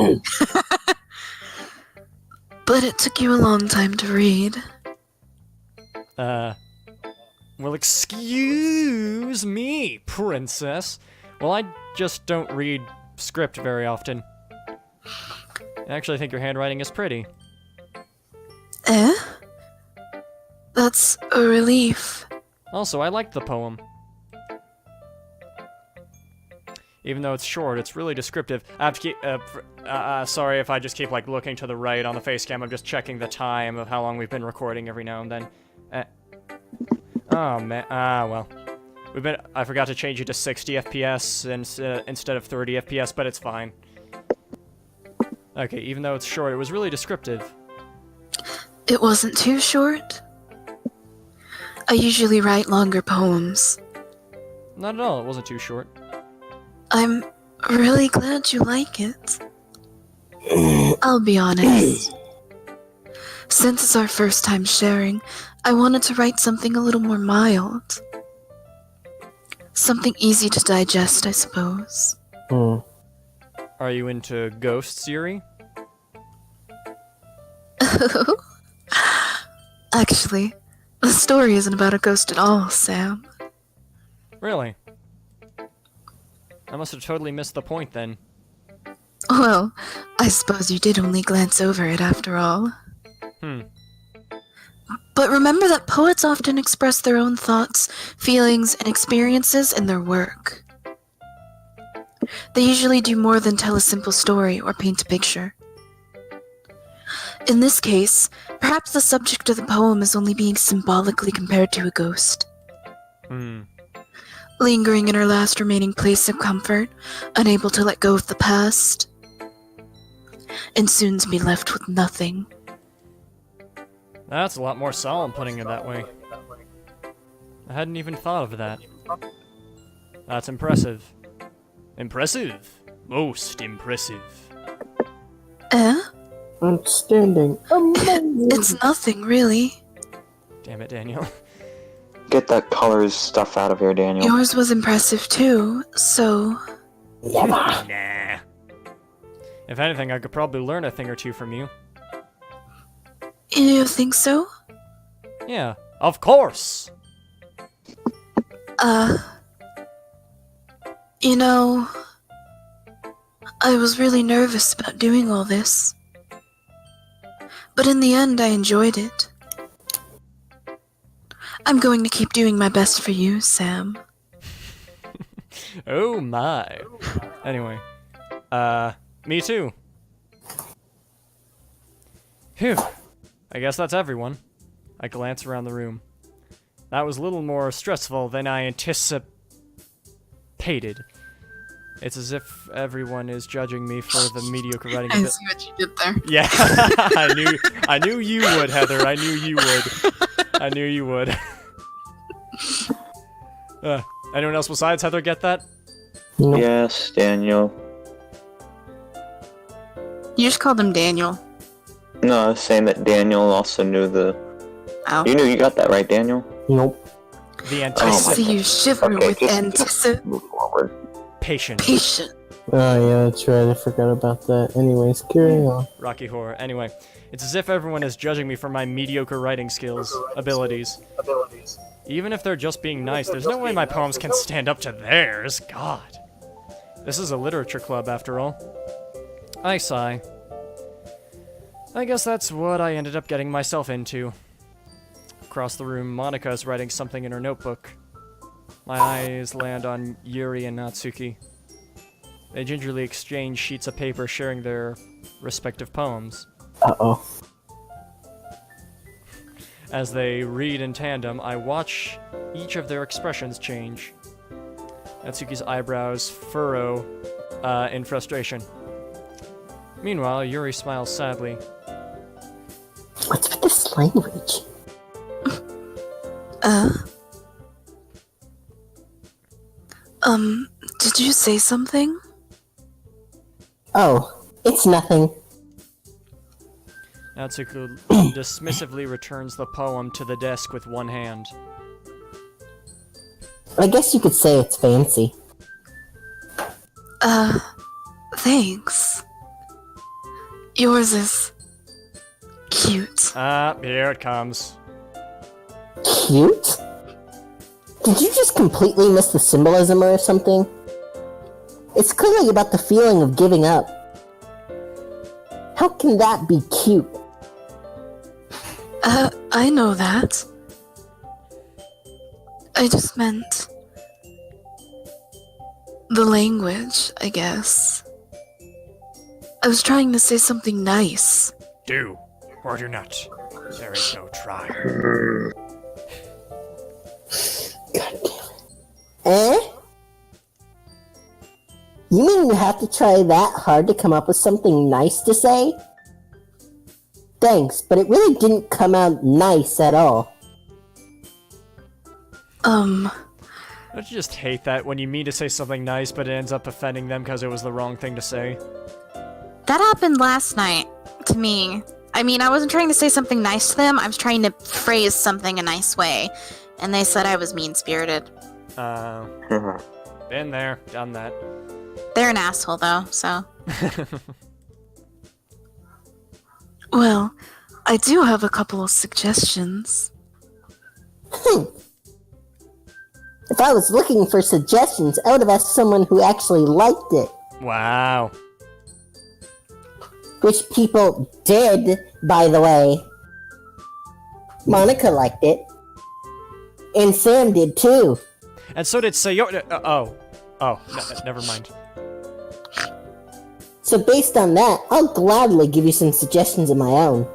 But it took you a long time to read. Well, excuse me, princess. Well, I just don't read script very often. I actually think your handwriting is pretty. Eh? That's a relief. Also, I liked the poem. Even though it's short, it's really descriptive. I have to keep, sorry if I just keep, like, looking to the right on the face cam. I'm just checking the time of how long we've been recording every now and then. Oh, man. Well. I forgot to change it to 60 FPS instead of 30 FPS, but it's fine. Okay, even though it's short, it was really descriptive. It wasn't too short. I usually write longer poems. Not at all, it wasn't too short. I'm really glad you like it. I'll be honest. Since it's our first time sharing, I wanted to write something a little more mild. Something easy to digest, I suppose. Are you into ghosts, Yuri? Actually, the story isn't about a ghost at all, Sam. Really? I must have totally missed the point then. Well, I suppose you did only glance over it after all. But remember that poets often express their own thoughts, feelings, and experiences in their work. They usually do more than tell a simple story or paint a picture. In this case, perhaps the subject of the poem is only being symbolically compared to a ghost. Lingering in her last remaining place of comfort, unable to let go of the past, and soon to be left with nothing. That's a lot more solemn putting it that way. I hadn't even thought of that. That's impressive. Impressive. Most impressive. Eh? Outstanding. Amazing. It's nothing, really. Damn it, Daniel. Get that colors stuff out of here, Daniel. Yours was impressive too, so... Nah. If anything, I could probably learn a thing or two from you. You think so? Yeah, of course! You know... I was really nervous about doing all this. But in the end, I enjoyed it. I'm going to keep doing my best for you, Sam. Oh my. Anyway. Me too. Phew. I guess that's everyone. I glance around the room. That was a little more stressful than I anticipated. It's as if everyone is judging me for the mediocre writing. I see what you did there. Yeah, I knew you would, Heather. I knew you would. I knew you would. Anyone else besides Heather get that? Nope. Yes, Daniel. You just called him Daniel. No, I was saying that Daniel also knew the... Ow. You knew you got that right, Daniel? Nope. The I anticipation. see you shiver Okay, with just anticipation. move forward. Patient. Oh yeah, that's right. I forgot about that. Anyways, carry on. Rocky Horror. Anyway, it's as if everyone is judging me for my mediocre writing abilities. Even if they're just being nice, there's no way my poems can stand up to theirs. God. This is a literature club, after all. I sigh. I guess that's what I ended up getting myself into. Across the room, Monica is writing something in her notebook. My eyes land on Yuri and Natsuki. They gingerly exchange sheets of paper, sharing their respective poems. Uh-oh. As they read in tandem, I watch each of their expressions change. Natsuki's eyebrows furrow in frustration. Meanwhile, Yuri smiles sadly. What's with this language? Did you say something? Oh, it's nothing. Natsuko dismissively returns the poem to the desk with one hand. I guess you could say it's fancy. Thanks. Yours is cute. Here it comes. Cute? Did you just completely miss the symbolism or something? It's clearly about the feeling of giving up. How can that be cute? I know that. I just meant the language, I guess. I was trying to say something nice. Do or do not. There is no try. God damn it. Eh? You mean you have to try that hard to come up with something nice to say? Thanks, but it really didn't come out nice at all. Don't you just hate that when you mean to say something nice, but it ends up offending them because it was the wrong thing to say? That happened last night to me. I mean, I wasn't trying to say something nice to them, I was trying to phrase something a nice way. And they said I was mean-spirited. Been there, done that. They're an asshole, though, so... Well, I do have a couple of suggestions. If I was looking for suggestions, I would have asked someone who actually liked it. Wow. Which people did, by the way. Monica liked it. And Sam did too. And so did Sayori. Never mind. So based on that, I'll gladly give you some suggestions of my own.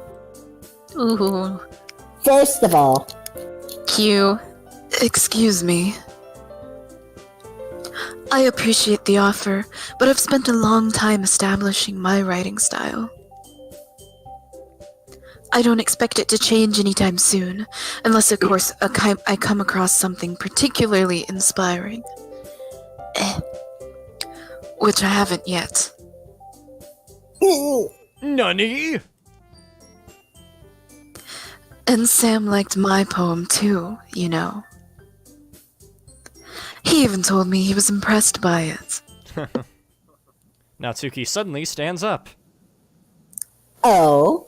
Ooh. First of all, Q. Excuse me. I appreciate the offer, but I've spent a long time establishing my writing style. I don't expect it to change anytime soon, unless, of course, I come across something particularly inspiring. Which I haven't yet. Nani? And Sam liked my poem too, you know. He even told me he was impressed by it. Natsuki suddenly stands up. oh,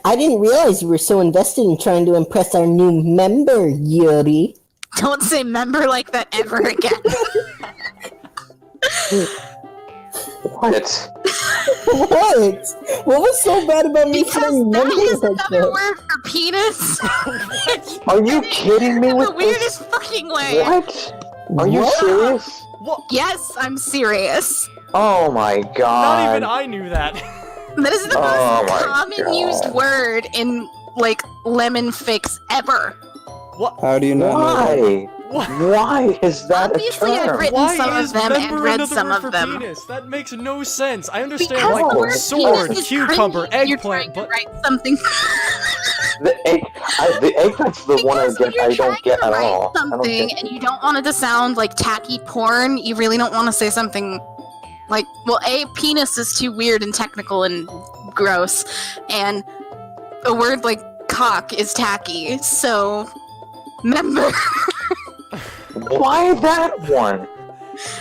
I didn't realize you were so invested in trying to impress our new member, Yuri. Don't say member like that ever again. What? What? What was so bad about me Because saying that member is like another that? word for penis. Are you kidding me In with the this? weirdest fucking way. What? Are you What? serious? What? Yes, I'm serious. Oh my god. Not even I knew that. That is the Oh most my common God. used word in, like, lemon fix ever. What? How do you not know that? Why? What? Why is that Obviously, a term? I've written Why some is of them and member read another some word of for them. penis? That makes no sense. I understand, Because like, the word sword, penis is cucumber, cringy when you're eggplant, trying to but... write something. The eggplant's the one Because when I you're don't trying get to at write all. I don't something get. and you don't want it to sound like tacky porn, you really don't want to say something like, well, A, penis is too weird and technical and gross, and a word like cock is tacky, so member. Why that one?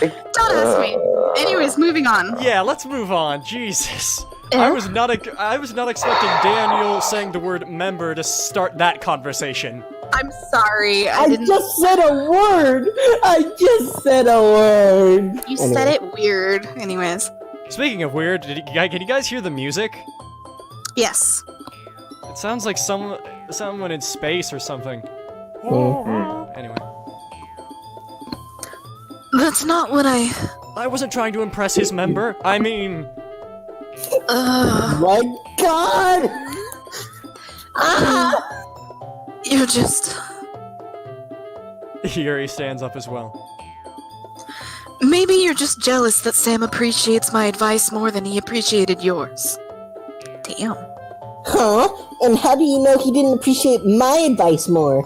Don't ask me. Anyways, moving on. Yeah, let's move on. Jesus. Eh? I was not expecting Daniel saying the word member to start that conversation. I'm sorry. I I didn't. just said a word! I just said a word! You said it weird. Anyways. Speaking of weird, can you guys hear the music? Yes. It sounds like someone in space or something. Anyway, That's not what I. I wasn't trying to impress his member. I mean, My god! You're just. Yuri stands up as well. Maybe you're just jealous that Sam appreciates my advice more than he appreciated yours. Damn. Huh? And how do you know he didn't appreciate my advice more?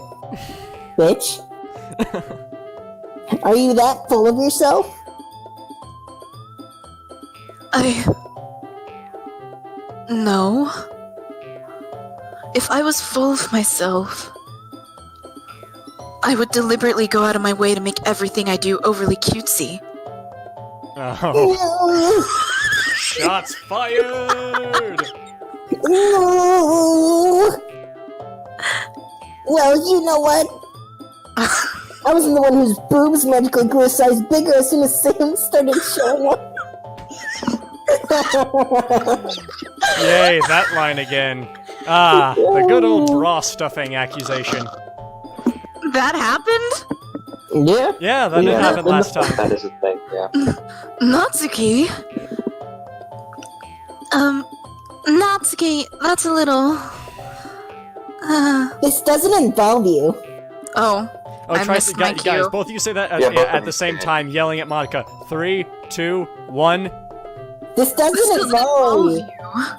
Bitch. Are you that full of yourself? No. If I was full of myself, I would deliberately go out of my way to make everything I do overly cutesy. Oh. Shots fired! No. Well, you know what? I wasn't the one whose boobs magically grew a size bigger as soon as Sam started showing up. Yay, that line again. Ah, the good old bra stuffing accusation. That happened? Yeah? Yeah, that did happen last time. That is a thing, yeah. Natsuki? Natsuki, that's a little... This doesn't involve you. Oh, I try missed my guys, cue. both of you say that Yeah, both at of the you same say it. time, yelling at Monica. 3, 2, 1. This doesn't This doesn't involve involve you. you.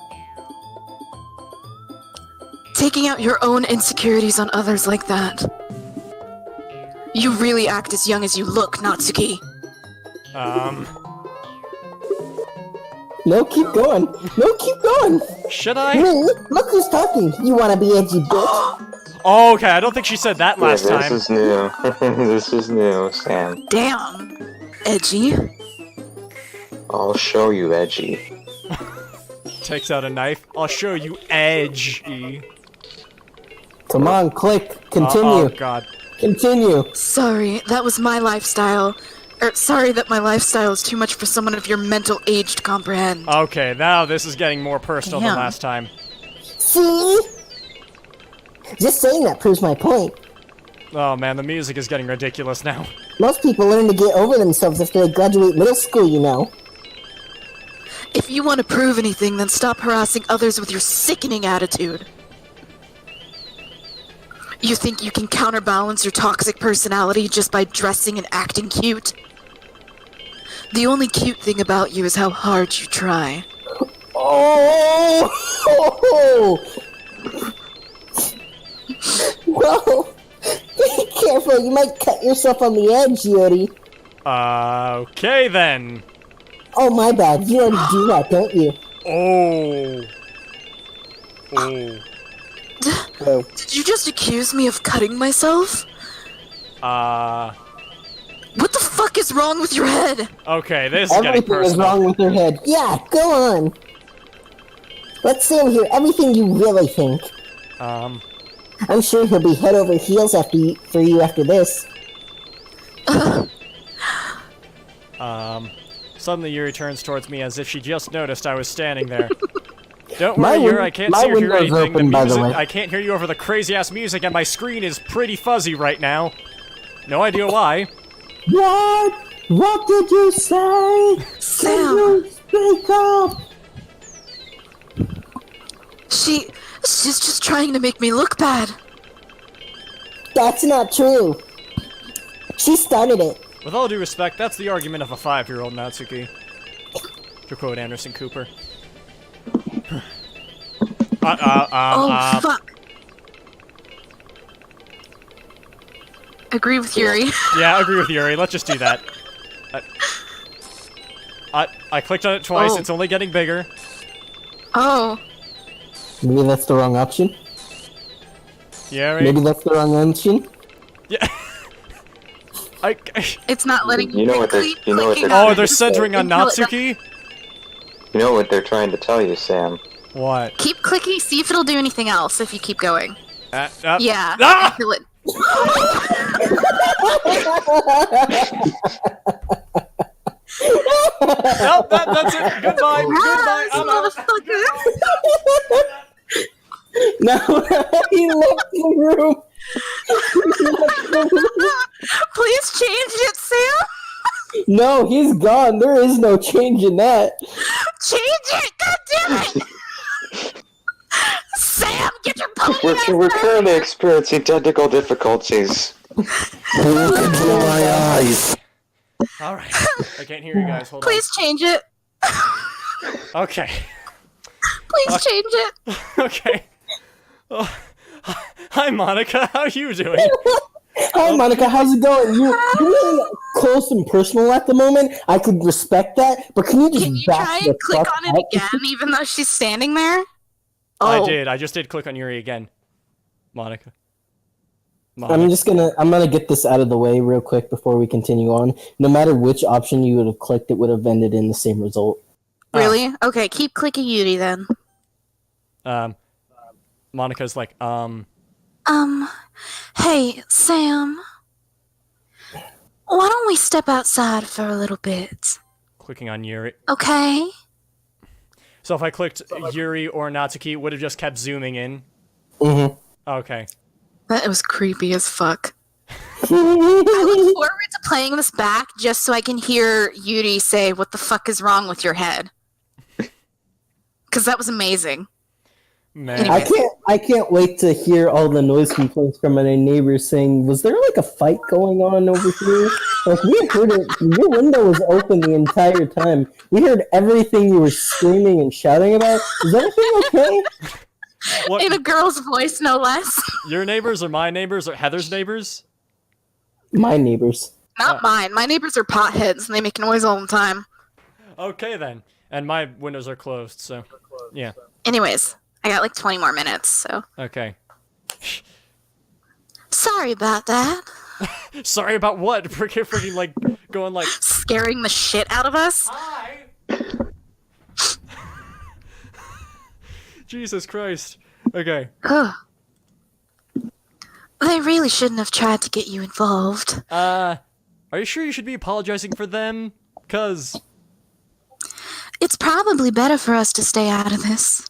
Taking out your own insecurities on others like that. You really act as young as you look, Natsuki. No, keep going. No, keep going. Should I? Me? Look who's talking. You wanna be edgy, bitch? Oh, okay, I don't think she said that last Yeah, time. this is new. This is new, Sam. Damn. Edgy. I'll show you, Edgy. Takes out a knife. I'll show you edgy. Come on, click. Continue. Oh, God. Continue. Sorry, that was my lifestyle. Sorry that my lifestyle is too much for someone of your mental age to comprehend. Okay, now this is getting more personal than Damn. last time. See? Just saying that proves my point. Oh man, the music is getting ridiculous now. Most people learn to get over themselves after they graduate middle school, you know. If you want to prove anything, then stop harassing others with your sickening attitude. You think you can counterbalance your toxic personality just by dressing and acting cute? The only cute thing about you is how hard you try. Oh! Whoa! Be careful, you might cut yourself on the edge, Yuri. Okay then. Oh, my bad. You already do that, don't you? Oh. Oh. Oh. Did you just accuse me of cutting myself? What the fuck is wrong with your head? Okay, this is getting Everything is personal. wrong with your head. Yeah, go on. Let's see him hear everything you really think. I'm sure he'll be head over heels for you after this. Suddenly Yuri turns towards me as if she just noticed I was standing there. Don't My worry, Yuri, win- I can't my see or hear window's anything. open, by the music, way. I can't hear you over the crazy-ass music, and my screen is pretty fuzzy right now. No idea why. What? What did you say? Sam. Can you speak up? She's just trying to make me look bad. That's not true. She started it. With all due respect, that's the argument of a 5-year-old, Natsuki. To quote Anderson Cooper. Oh, fuck. Agree with Yuri. Yeah, I agree with Yuri. Let's just do that. I clicked on it twice. Oh. It's only getting bigger. Oh. Maybe that's the wrong option. Yuri. Maybe that's the wrong option. Yeah. I. It's not letting You know what they're- click- you know what clicking they're- on Oh, it. they're centering on Until it does- Natsuki? You know what they're trying to tell you, Sam. What? Keep clicking, see if it'll do anything else if you keep going. Yeah. Ah! Until it... Nope, that's it. Goodbye. Goodbye. I'm out. Motherfucker. No, he left the room. Please change it, Sam. No, he's gone. There is no change in that. Change it. God damn it. Sam, get your pony We're ass currently experiencing technical difficulties. Look into my eyes. All right. I can't hear you guys. Hold Please change it. on. Okay. Please change it. Okay. Oh, hi, Monica. How are you doing? Hi, Monica. How's it going? You're really close and personal at the moment. I could respect that, but can you just Can you back try the and click fuck on it up? again, even though she's standing there? I Oh, did. I just did click on Yuri again. Monica. I'm gonna get this out of the way real quick before we continue on. No matter which option you would have clicked, it would have ended in the same result. really? Okay, keep clicking Yuri then. Monica's like, Hey, Sam. Why don't we step outside for a little bit? clicking on Yuri. Okay? So if I clicked Yuri or Natsuki, it would have just kept zooming in. Mm-hmm. Okay. That was creepy as fuck. I look forward to playing this back just so I can hear Yuri say, "What the fuck is wrong with your head?" Because that was amazing. Man. Anyway. I can't wait to hear all the noise complaints from my neighbors saying, "Was there like a fight going on over here?" Like we heard it. Your window was open the entire time. We heard everything you were screaming and shouting about. Is everything okay? What? In a girl's voice, no less. Your neighbors or my neighbors or Heather's neighbors? My neighbors. Not mine. My neighbors are potheads and they make noise all the time. Okay then. And my windows are closed, so yeah. Anyways, I got like 20 more minutes, so. Okay. Sorry about that. Sorry about what? Freaking like going like Scaring the shit out of us. hi. Jesus Christ. Okay. Ugh. They really shouldn't have tried to get you involved. Are you sure you should be apologizing for them? 'Cause It's probably better for us to stay out of this.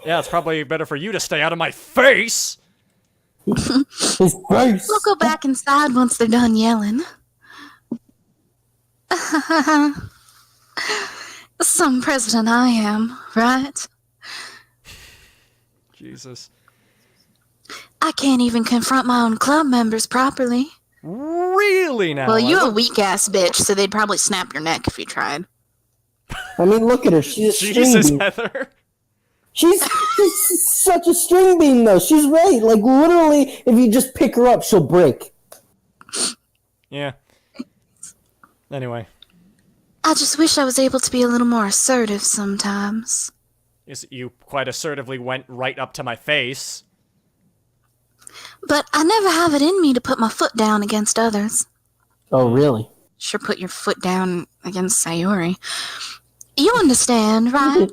yeah, it's probably better for you to stay out of my face. His face. We'll go back inside once they're done yelling. Some president I am, right? Jesus. I can't even confront my own club members properly. Really now? Well, you I a weak ass bitch, so they'd probably snap your neck if you tried. I mean, look at her. She's a string Jesus, bean. Heather. She's such a string bean, though. She's right. Like, literally, if you just pick her up, she'll break. Yeah. Anyway. I just wish I was able to be a little more assertive sometimes. Yes, you quite assertively went right up to my face. But I never have it in me to put my foot down against others. Oh, really? Sure, put your foot down against Sayori. You understand, right?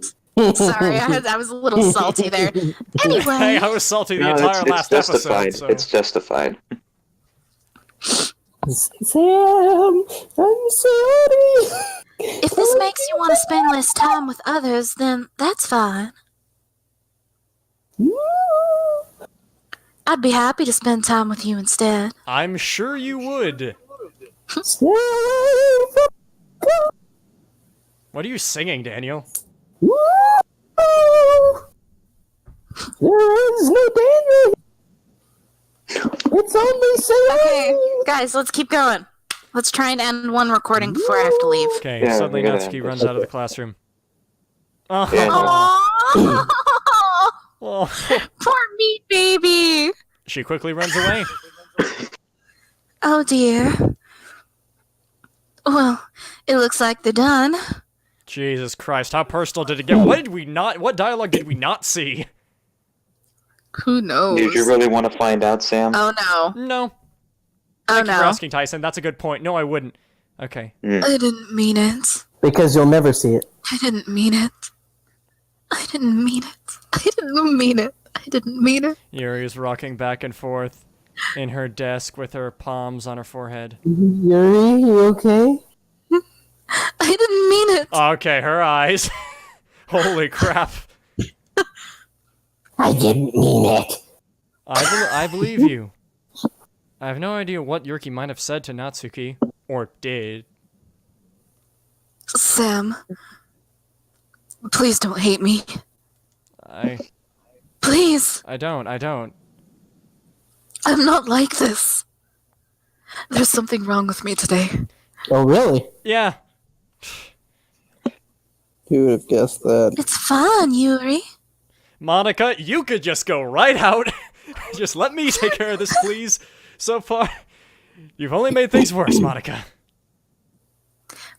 Sorry, I was a little salty there. Hey, Anyway, I was salty the No, entire it's last justified. episode. So. It's justified. Sam, I'm sorry. if this makes you want to spend less time with others, then that's fine. I'd be happy to spend time with you instead. I'm sure you would. Sam, What are you singing, Daniel? there is no danger. It's only Sam. Okay, guys, let's keep going. Let's try and end one recording before I have to leave. Okay, Yeah, suddenly we gotta Natsuki end runs this. out of the classroom. Oh, Yeah. Aww! oh. Poor meat baby! She quickly runs away. Oh dear. Well, it looks like they're done. Jesus Christ, how personal did it get? What dialogue did we not see? Who knows? Did you really want to find out, Sam? Oh no. No. Oh Thank you for no. asking, Tyson. That's a good point. No, I wouldn't. Okay. I didn't mean it. Because you'll never see it. I didn't mean it. I didn't mean it. I didn't mean it. I didn't mean it. Yuri is rocking back and forth in her desk with her palms on her forehead. Yuri, you okay? I didn't mean it. Okay, her eyes. Holy crap. I didn't mean it. I believe you. I have no idea what Yurki might have said to Natsuki. Or did. Sam, please don't hate me. Please. I don't. I'm not like this. There's something wrong with me today. Oh, really? Yeah. Who would have guessed that? It's fine, Yuri. Monica, you could just go right out. Just let me take care of this, please. So far, you've only made things worse, Monica.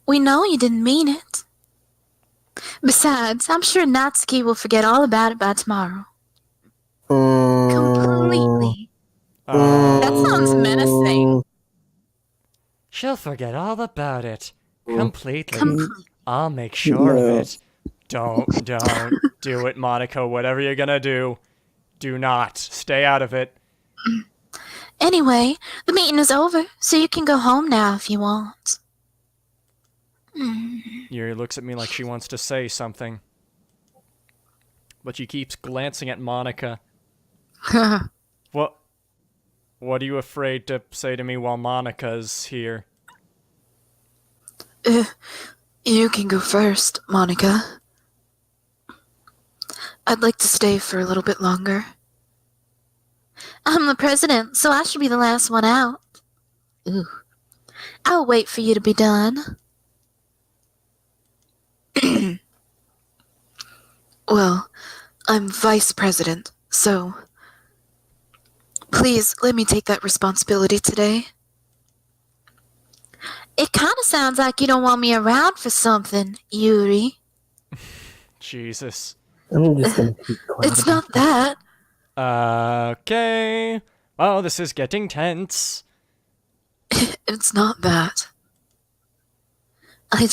We know you didn't mean it. Besides, I'm sure Natsuki will forget all about it by tomorrow. Completely. That sounds menacing. She'll forget all about it. Completely. Completely. I'll make sure of No. it. Don't do it, Monica. Whatever you're gonna do, do not. Stay out of it. Anyway, the meeting is over, so you can go home now if you want. Yuri looks at me like she wants to say something. But she keeps glancing at Monica. What are you afraid to say to me while Monica's here? You can go first, Monica. I'd like to stay for a little bit longer. I'm the president, so I should be the last one out. Ooh. I'll wait for you to be done. Well, I'm vice president, so please let me take that responsibility today. It kind of sounds like you don't want me around for something, Yuri. Jesus. I'm just gonna keep quiet. It's not that. Okay. Oh, this is getting tense. It's not that. I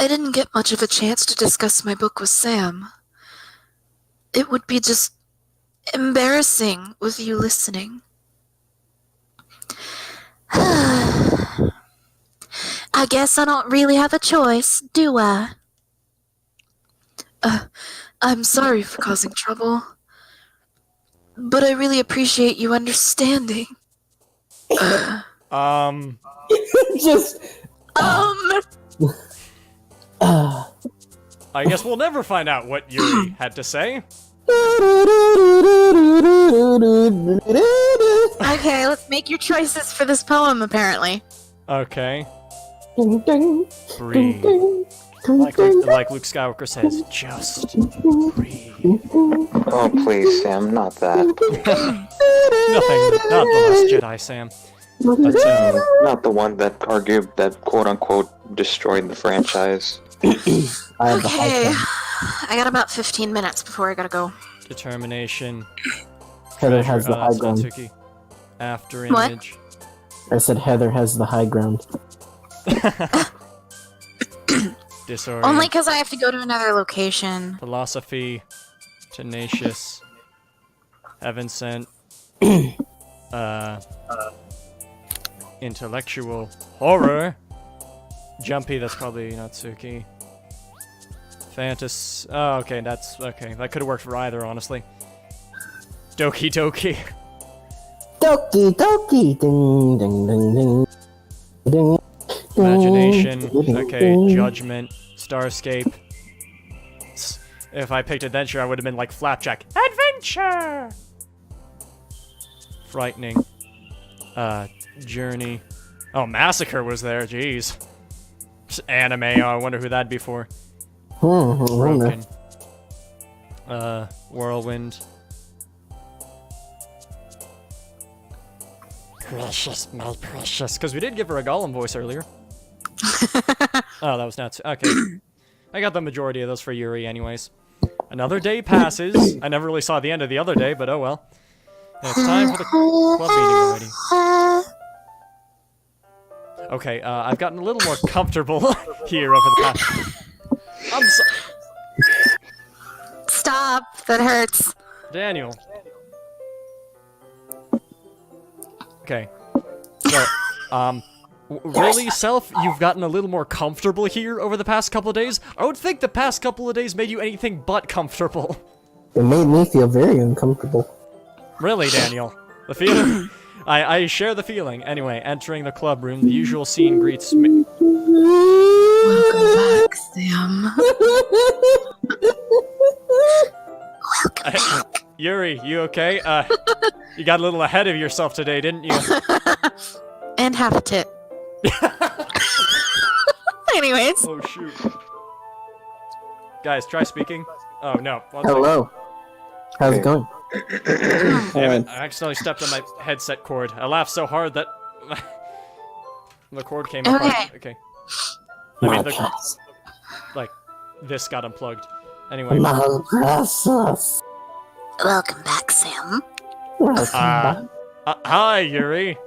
didn't get much of a chance to discuss my book with Sam. It would be just embarrassing with you listening. I guess I don't really have a choice, do I? I'm sorry for causing trouble, but I really appreciate you understanding. Just. I guess we'll never find out what Yuri had to say. Okay, let's make your choices for this poem, apparently. Okay. Ding, ding, Breathe. ding, Like ding, Luke Skywalker says, just breathe. Oh, please, Sam, not that. Nothing. Not the Last Jedi, Sam. But, Not the one that argued that quote-unquote destroyed the franchise. I have the high Okay, ground. I got about 15 minutes before I gotta go. determination. Heather has the high That's ground. Natsuki. After What? image. I said Heather has the high ground. Disorient. Only because I have to go to another location. Philosophy. Tenacious. Heaven sent. Intellectual. Horror. Jumpy, that's probably Natsuki. Fantasy. Oh, okay, that's okay. That could have worked for either, honestly. Doki Doki. Doki Doki! Ding ding ding ding. Ding. Imagination. Okay, Judgment. Starscape. If I picked Adventure, I would have been like Flapjack. Adventure! Frightening. Journey. Oh, Massacre was there, jeez. Just anime, oh, I wonder who that'd be for. Broken. Whirlwind. Precious, my precious. Because we did give her a Gollum voice earlier. Oh, that was nuts. Okay. I got the majority of those for Yuri anyways. Another day passes. I never really saw the end of the other day, but oh well. And it's time for the club meeting already. Okay, I've gotten a little more comfortable here over the past... I'm so... Stop! That hurts. Daniel. Okay. So, really, Self, you've gotten a little more comfortable here over the past couple of days? I would think the past couple of days made you anything but comfortable. It made me feel very uncomfortable. Really, Daniel? The feeling? I share the feeling. Anyway, entering the club room, the usual scene greets me. Welcome back, Sam. Yuri, you okay? You got a little ahead of yourself today, didn't you? And half a tit. Anyways. Oh, shoot. Guys, try speaking. Oh, no. One second. Hello. How's it going? Damn it, I accidentally stepped on my headset cord. I laughed so hard that the cord came apart. Okay. I mean, like, this got unplugged. Anyway. My precious. Welcome back, Sam. Hi, Yuri.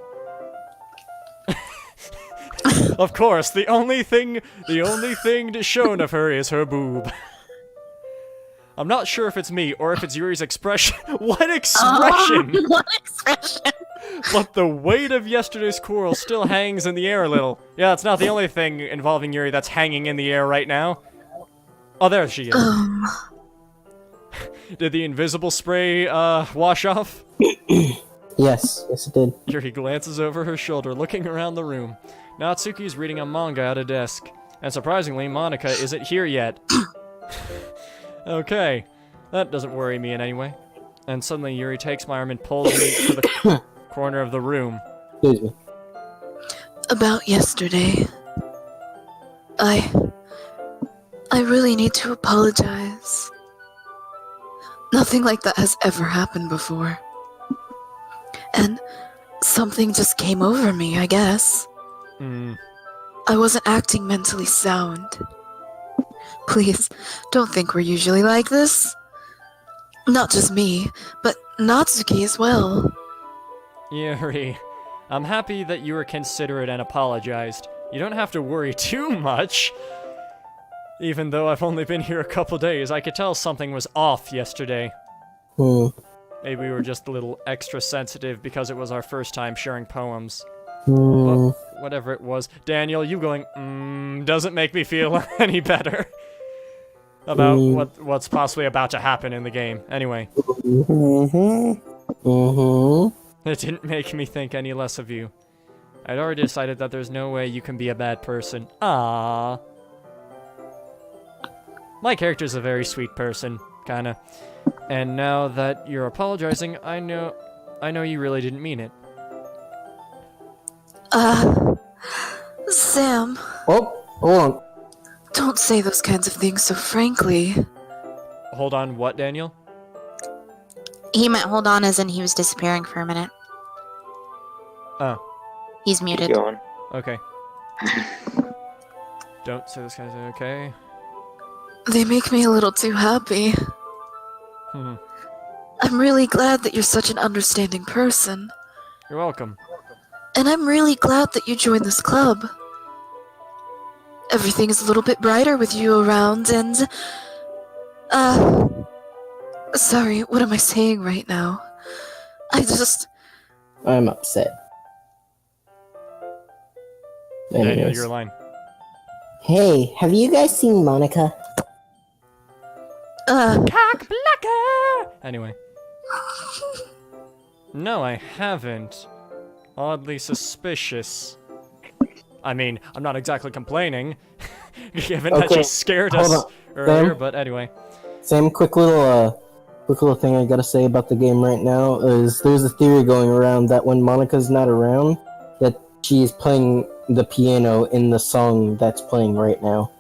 Of course, the only thing shown of her is her boob. I'm not sure if it's me or if it's Yuri's expression. What expression? What expression? But the weight of yesterday's quarrel still hangs in the air a little. Yeah, it's not the only thing involving Yuri that's hanging in the air right now. Oh, there she is. Did the invisible spray, wash off? Yes, it did. Yuri glances over her shoulder, looking around the room. Natsuki's reading a manga at a desk. And surprisingly, Monica isn't here yet. Okay, that doesn't worry me in any way. And suddenly Yuri takes my arm and pulls me to the corner of the room. Excuse me. About yesterday. I really need to apologize. Nothing like that has ever happened before. And something just came over me, I guess. I wasn't acting mentally sound. Please, don't think we're usually like this. Not just me, but Natsuki as well. Yuri, I'm happy that you were considerate and apologized. You don't have to worry too much. Even though I've only been here a couple days, I could tell something was off yesterday. Maybe we were just a little extra sensitive because it was our first time sharing poems. But whatever it was. Daniel, you going, doesn't make me feel any better about what's possibly about to happen in the game. Anyway. It didn't make me think any less of you. I'd already decided that there's no way you can be a bad person. Ah. My character's a very sweet person, kinda. And now that you're apologizing, I know you really didn't mean it. Oh, Sam. hold on. Don't say those kinds of things so frankly. Hold on, what, Daniel? He meant hold on as in he was disappearing for a minute. Oh. He's muted. Keep going. Okay. Don't say this guy's okay. They make me a little too happy. I'm really glad that you're such an understanding person. You're welcome. And I'm really glad that you joined this club. Everything is a little bit brighter with you around and... Sorry, what am I saying right now? I'm upset. Daniel, Anyways. your line. Hey, have you guys seen Monica? Cock blocker! Anyway. No, I haven't. Oddly suspicious. I mean, I'm not exactly complaining, given that Okay, she scared hold us on. earlier, Sam? but anyway. Sam, quick little thing I gotta say about the game right now is there's a theory going around that when Monica's not around, that she is playing the piano in the song that's playing right now.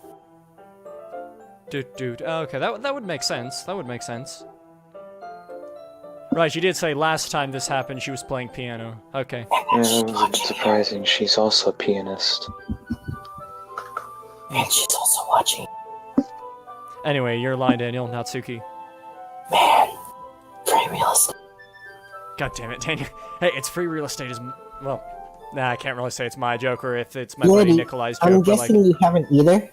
Dude. Oh, okay, that would make sense. That would make sense. Right, you did say last time this happened she was playing piano. Okay. Yeah, that wasn't surprising. She's also a pianist. And she's also watching. Anyway, your line, Daniel, Natsuki. Man, free real estate. God damn it, Daniel. Hey, it's free real estate is... Well, nah, I can't really say it's my joke or if it's my buddy Lady, Nikolai's joke, I'm but guessing like... you haven't either?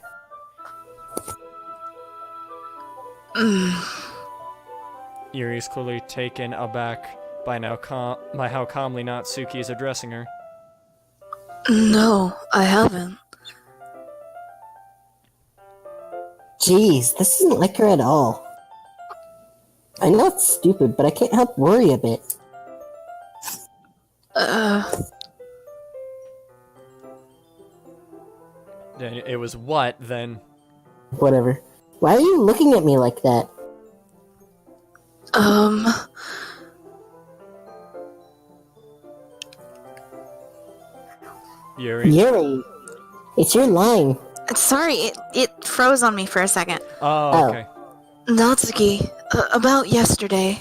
Yuri's clearly taken aback by how calmly Natsuki is addressing her. No, I haven't. Jeez, this isn't like her at all. I know it's stupid, but I can't help worry a bit. Daniel, it was what, then? Whatever. Why are you looking at me like that? Yuri? Yuri, it's your line. Sorry, it froze on me for a second. Oh, okay. Natsuki, about yesterday.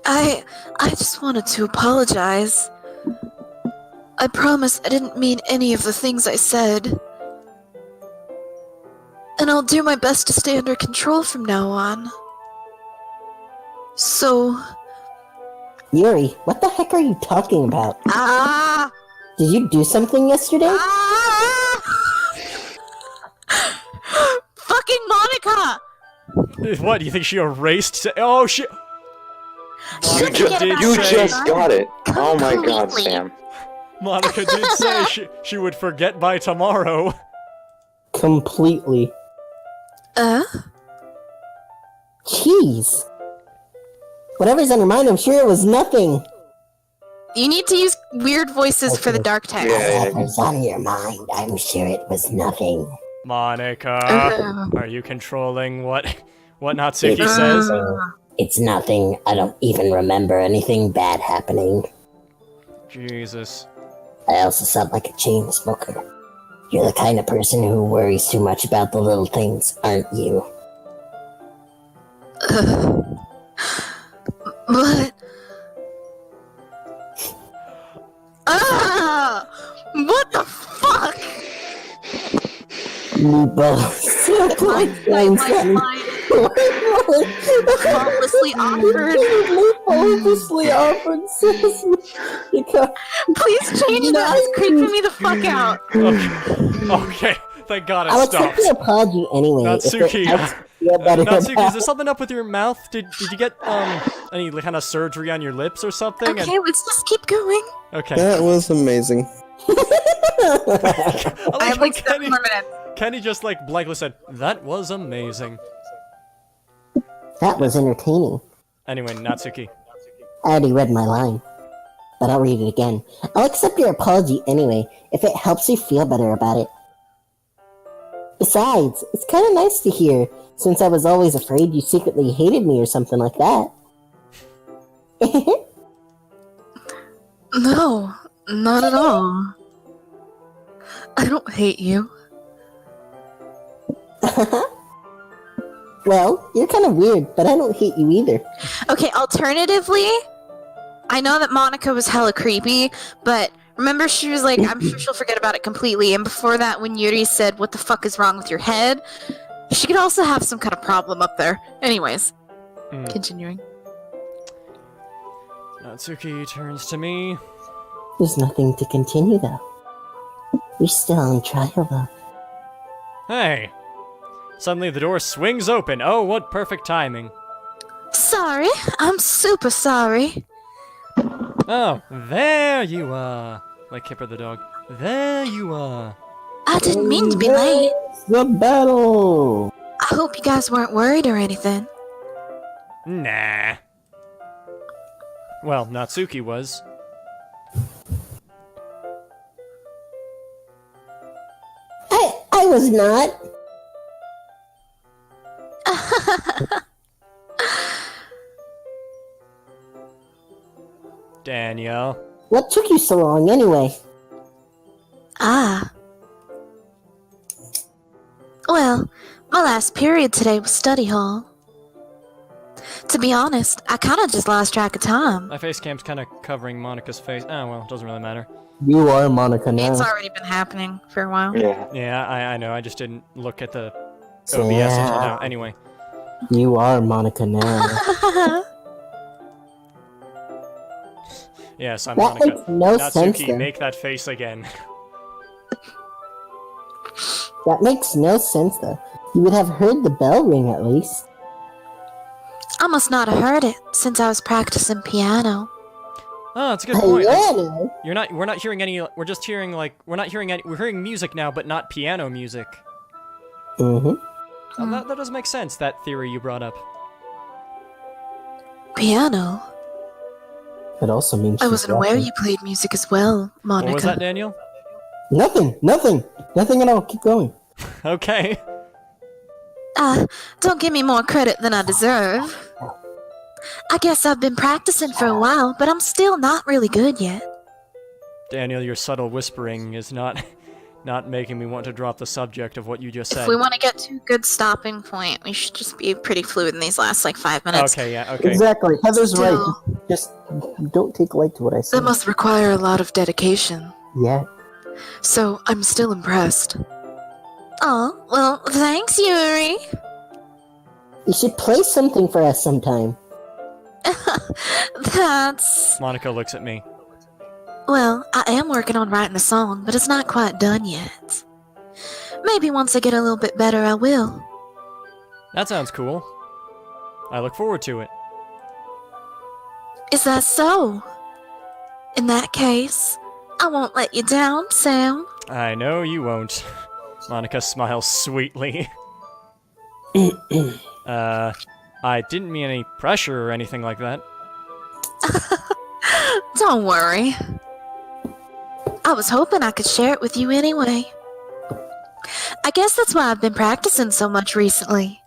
I just wanted to apologize. I promise I didn't mean any of the things I said. And I'll do my best to stay under control from now on. So... Yuri, what the heck are you talking about? Ah! Did you do something yesterday? Ah! Fucking Monica! What, do you think she erased? Oh, shit! You Forget about just got it. Oh my god, Completely. Sam. Monica did say she would forget by tomorrow. Completely. Jeez. Whatever's on your mind, I'm sure it was nothing. You need to use weird voices for the dark text. Yeah. Whatever's on your mind, I'm sure it was nothing. Monica, are you controlling what Natsuki says? It's nothing. I don't even remember anything bad happening. Jesus. I also sound like a chain smoker. You're the kind of person who worries too much about the little things, aren't you? But... Ah! What the fuck? Meatballs. Faultlessly offered. Faultlessly offered, says because Please change that. It's creeping me the fuck out. Okay, thank God it I'll accept stopped. the apology anyway. Natsuki, Natsuki, is there something up with your mouth? Did you get any kind of surgery on your lips or something? Okay, let's just keep going. Okay. That was amazing. I I have like how 7 more minutes. Kenny just like blankly said, "That was amazing." That was entertaining. Anyway, Natsuki. I already read my line, but I'll read it again. I'll accept your apology anyway, if it helps you feel better about it. Besides, it's kind of nice to hear, since I was always afraid you secretly hated me or something like that. No, not at all. I don't hate you. Well, you're kind of weird, but I don't hate you either. Okay, alternatively, I know that Monica was hella creepy, but remember she was like, I'm sure she'll forget about it completely. And before that, when Yuri said, what the fuck is wrong with your head? She could also have some kind of problem up there. Anyways, continuing. Natsuki turns to me. There's nothing to continue, though. You're still on trial, though. Hey. Suddenly the door swings open. Oh, what perfect timing. Sorry, I'm super sorry. Oh, there you are. Like Kipper the dog. There you are. I didn't mean to be late. The battle! I hope you guys weren't worried or anything. Nah. Well, Natsuki was. I was not. Danielle. What took you so long, anyway? Ah. Well, my last period today was study hall. To be honest, I kinda just lost track of time. My face cam's kind of covering Monica's face. Oh, well, doesn't really matter. You are Monica now. It's already been happening for a while. Yeah. Yeah, I know. I just didn't look at the OBS Yeah. until now. Anyway. You are Monica now. Yes, I'm That Monica. makes no sense, Natsuki, though. make that face again. That makes no sense, though. You would have heard the bell ring, at least. I must not have heard it, since I was practicing piano. Oh, that's a good point. Piano? We're not hearing any, we're just hearing we're hearing music now, but not piano music. Mm-hmm. Oh, that does make sense, that theory you brought up. Piano? It also means I she's wasn't aware rapping. you played music as well, Monica. What was that, Daniel? Nothing at all. Keep going. Okay. Don't give me more credit than I deserve. I guess I've been practicing for a while, but I'm still not really good yet. Daniel, your subtle whispering is not making me want to drop the subject of what you just said. If we want to get to a good stopping point, we should just be pretty fluid in these last like 5 minutes. Okay, yeah, okay. Exactly. Heather's right. Still, Just don't take light to what I say. That must require a lot of dedication. Yeah. So, I'm still impressed. Oh, well, thanks, Yuri. You should play something for us sometime. That's... Monica looks at me. Well, I am working on writing a song, but it's not quite done yet. Maybe once I get a little bit better, I will. That sounds cool. I look forward to it. Is that so? In that case, I won't let you down, Sam. I know you won't. Monica smiles sweetly. I didn't mean any pressure or anything like that. Don't worry. I was hoping I could share it with you anyway. I guess that's why I've been practicing so much recently.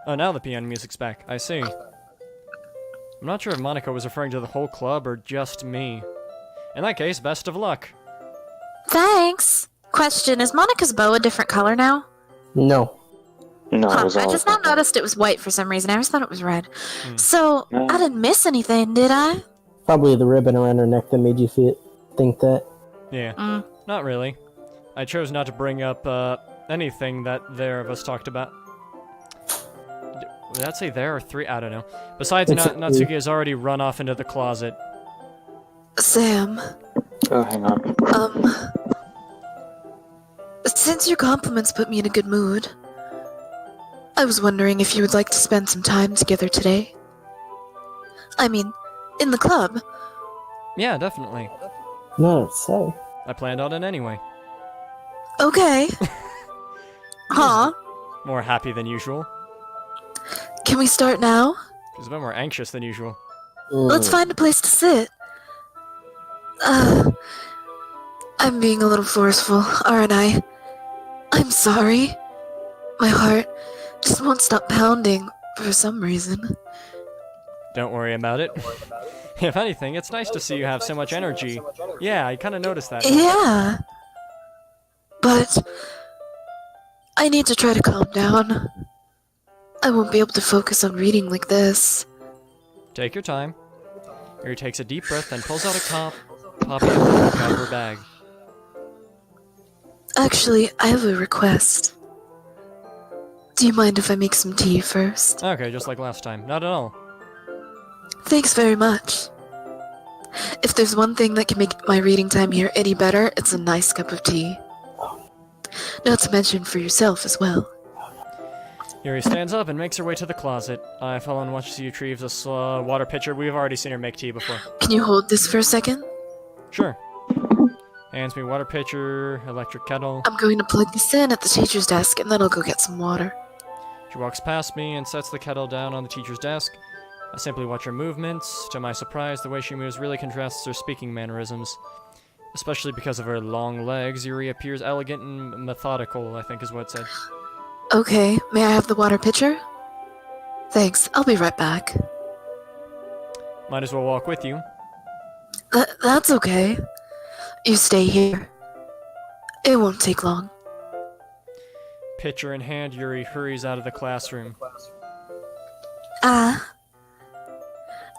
Oh, now the piano music's back. I see. I'm not sure if Monica was referring to the whole club or just me. In that case, best of luck. Thanks. Question, is Monica's bow a different color now? No. No, it Huh, was I all just now noticed it was white for some reason. I always thought it was red. Hmm. So, No. I didn't miss anything, did I? Probably the ribbon around her neck that made you think that. Yeah, Mm. not really. I chose not to bring up, anything that there of us talked about. Did that say there or three? I don't know. Besides, It's Natsuki has already run off into the closet. Sam, Oh, hang on. Since your compliments put me in a good mood, I was wondering if you would like to spend some time together today. I mean, in the club. Yeah, definitely. No, so. I planned on it anyway. Okay. Huh? More happy than usual. Can we start now? She's a bit more anxious than usual. Let's find a place to sit. I'm being a little forceful, aren't I? I'm sorry. My heart just won't stop pounding for some reason. Don't worry about it. If anything, it's nice to see you have so much energy. Yeah, I kind of noticed that. Yeah. But I need to try to calm down. I won't be able to focus on reading like this. Take your time. Yuri takes a deep breath, then pulls out a copy of the book out of her bag. Actually, I have a request. Do you mind if I make some tea first? Okay, just like last time. Not at all. Thanks very much. If there's one thing that can make my reading time here any better, it's a nice cup of tea. Not to mention for yourself as well. Yuri stands up and makes her way to the closet. I follow and watch as she retrieves this water pitcher. We've already seen her make tea before. Can you hold this for a second? Sure. Hands me water pitcher, electric kettle. I'm going to plug this in at the teacher's desk and then I'll go get some water. She walks past me and sets the kettle down on the teacher's desk. I simply watch her movements. To my surprise, the way she moves really contrasts her speaking mannerisms. Especially because of her long legs, Yuri appears elegant and methodical, I think is what it said. Okay, may I have the water pitcher? Thanks, I'll be right back. Might as well walk with you. That's okay. You stay here. It won't take long. Pitcher in hand, Yuri hurries out of the classroom.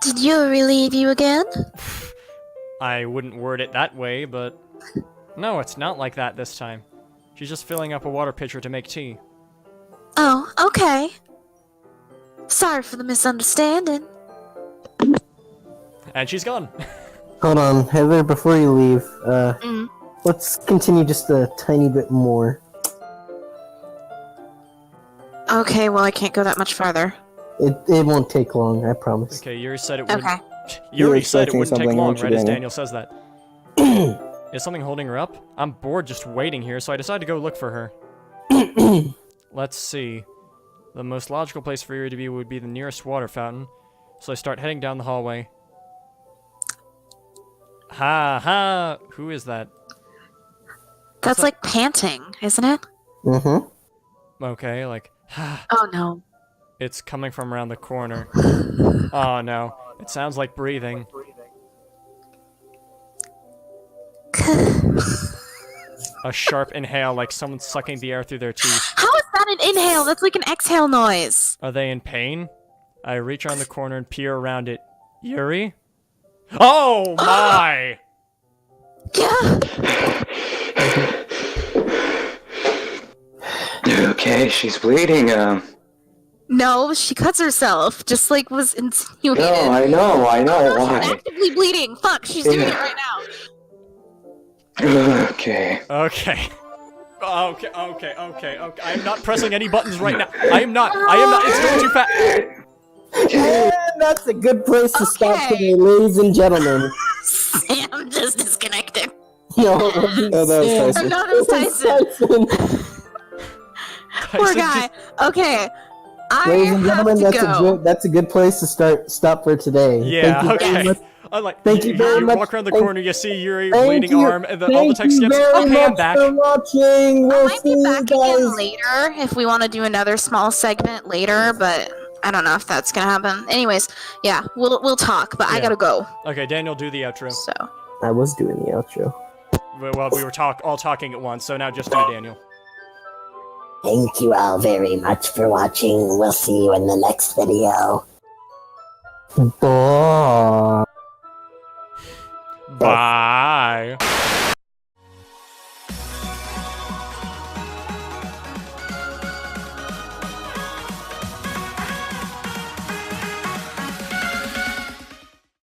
Did Yuri leave you again? I wouldn't word it that way, but... No, it's not like that this time. She's just filling up a water pitcher to make tea. Oh, okay. Sorry for the misunderstanding. And she's gone. Hold on, Heather, before you leave, let's continue just a tiny bit more. Okay, well I can't go that much farther. It won't take long, I promise. Okay, Yuri said it wouldn't... Okay. Yuri said it expecting wouldn't take something, long, aren't you, right as Daniel? Daniel says that. Is something holding her up? I'm bored just waiting here, so I decided to go look for her. Let's see. The most logical place for Yuri to be would be the nearest water fountain, so I start heading down the hallway. Ha ha! Who is that? That's like panting, isn't it? Mm-hmm. Okay, like, ha. Oh no. It's coming from around the corner. Oh no, it sounds like breathing. A sharp inhale, like someone's sucking the air through their teeth. How is that an inhale? That's like an exhale noise. Are they in pain? I reach around the corner and peer around it. Yuri? Oh my! Yeah. Okay, she's bleeding. No, she cuts herself, just like was insinuated. No, I know. She's Why? actively bleeding. Fuck, she's doing it right now. Okay. Okay. Okay. I am not pressing any buttons right now. I am not. It's going too fast. And that's a good place to stop Okay. today, ladies and gentlemen. Sam just disconnected. No, Oh, that was Tyson. No, that was Tyson. Poor Tyson guy. Okay. Ladies and I have gentlemen, to go. that's a good place to stop for today. Yeah, Thank you very okay. much. Thank you very you much. walk around the Thank- corner, you see Yuri Thank bleeding you. arm, and all the Thank text you skips. very Okay, I'm much back. for watching. I We'll might see be you back guys. again later if we want to do another small segment later, but I don't know if that's gonna happen. Anyways, yeah, we'll talk, but I Yeah. gotta go. Okay, Daniel, do the outro. So I was doing the outro. Well, we were all talking at once, so now just do Daniel. Thank you all very much for watching. We'll see you in the next video. Bye. Bye.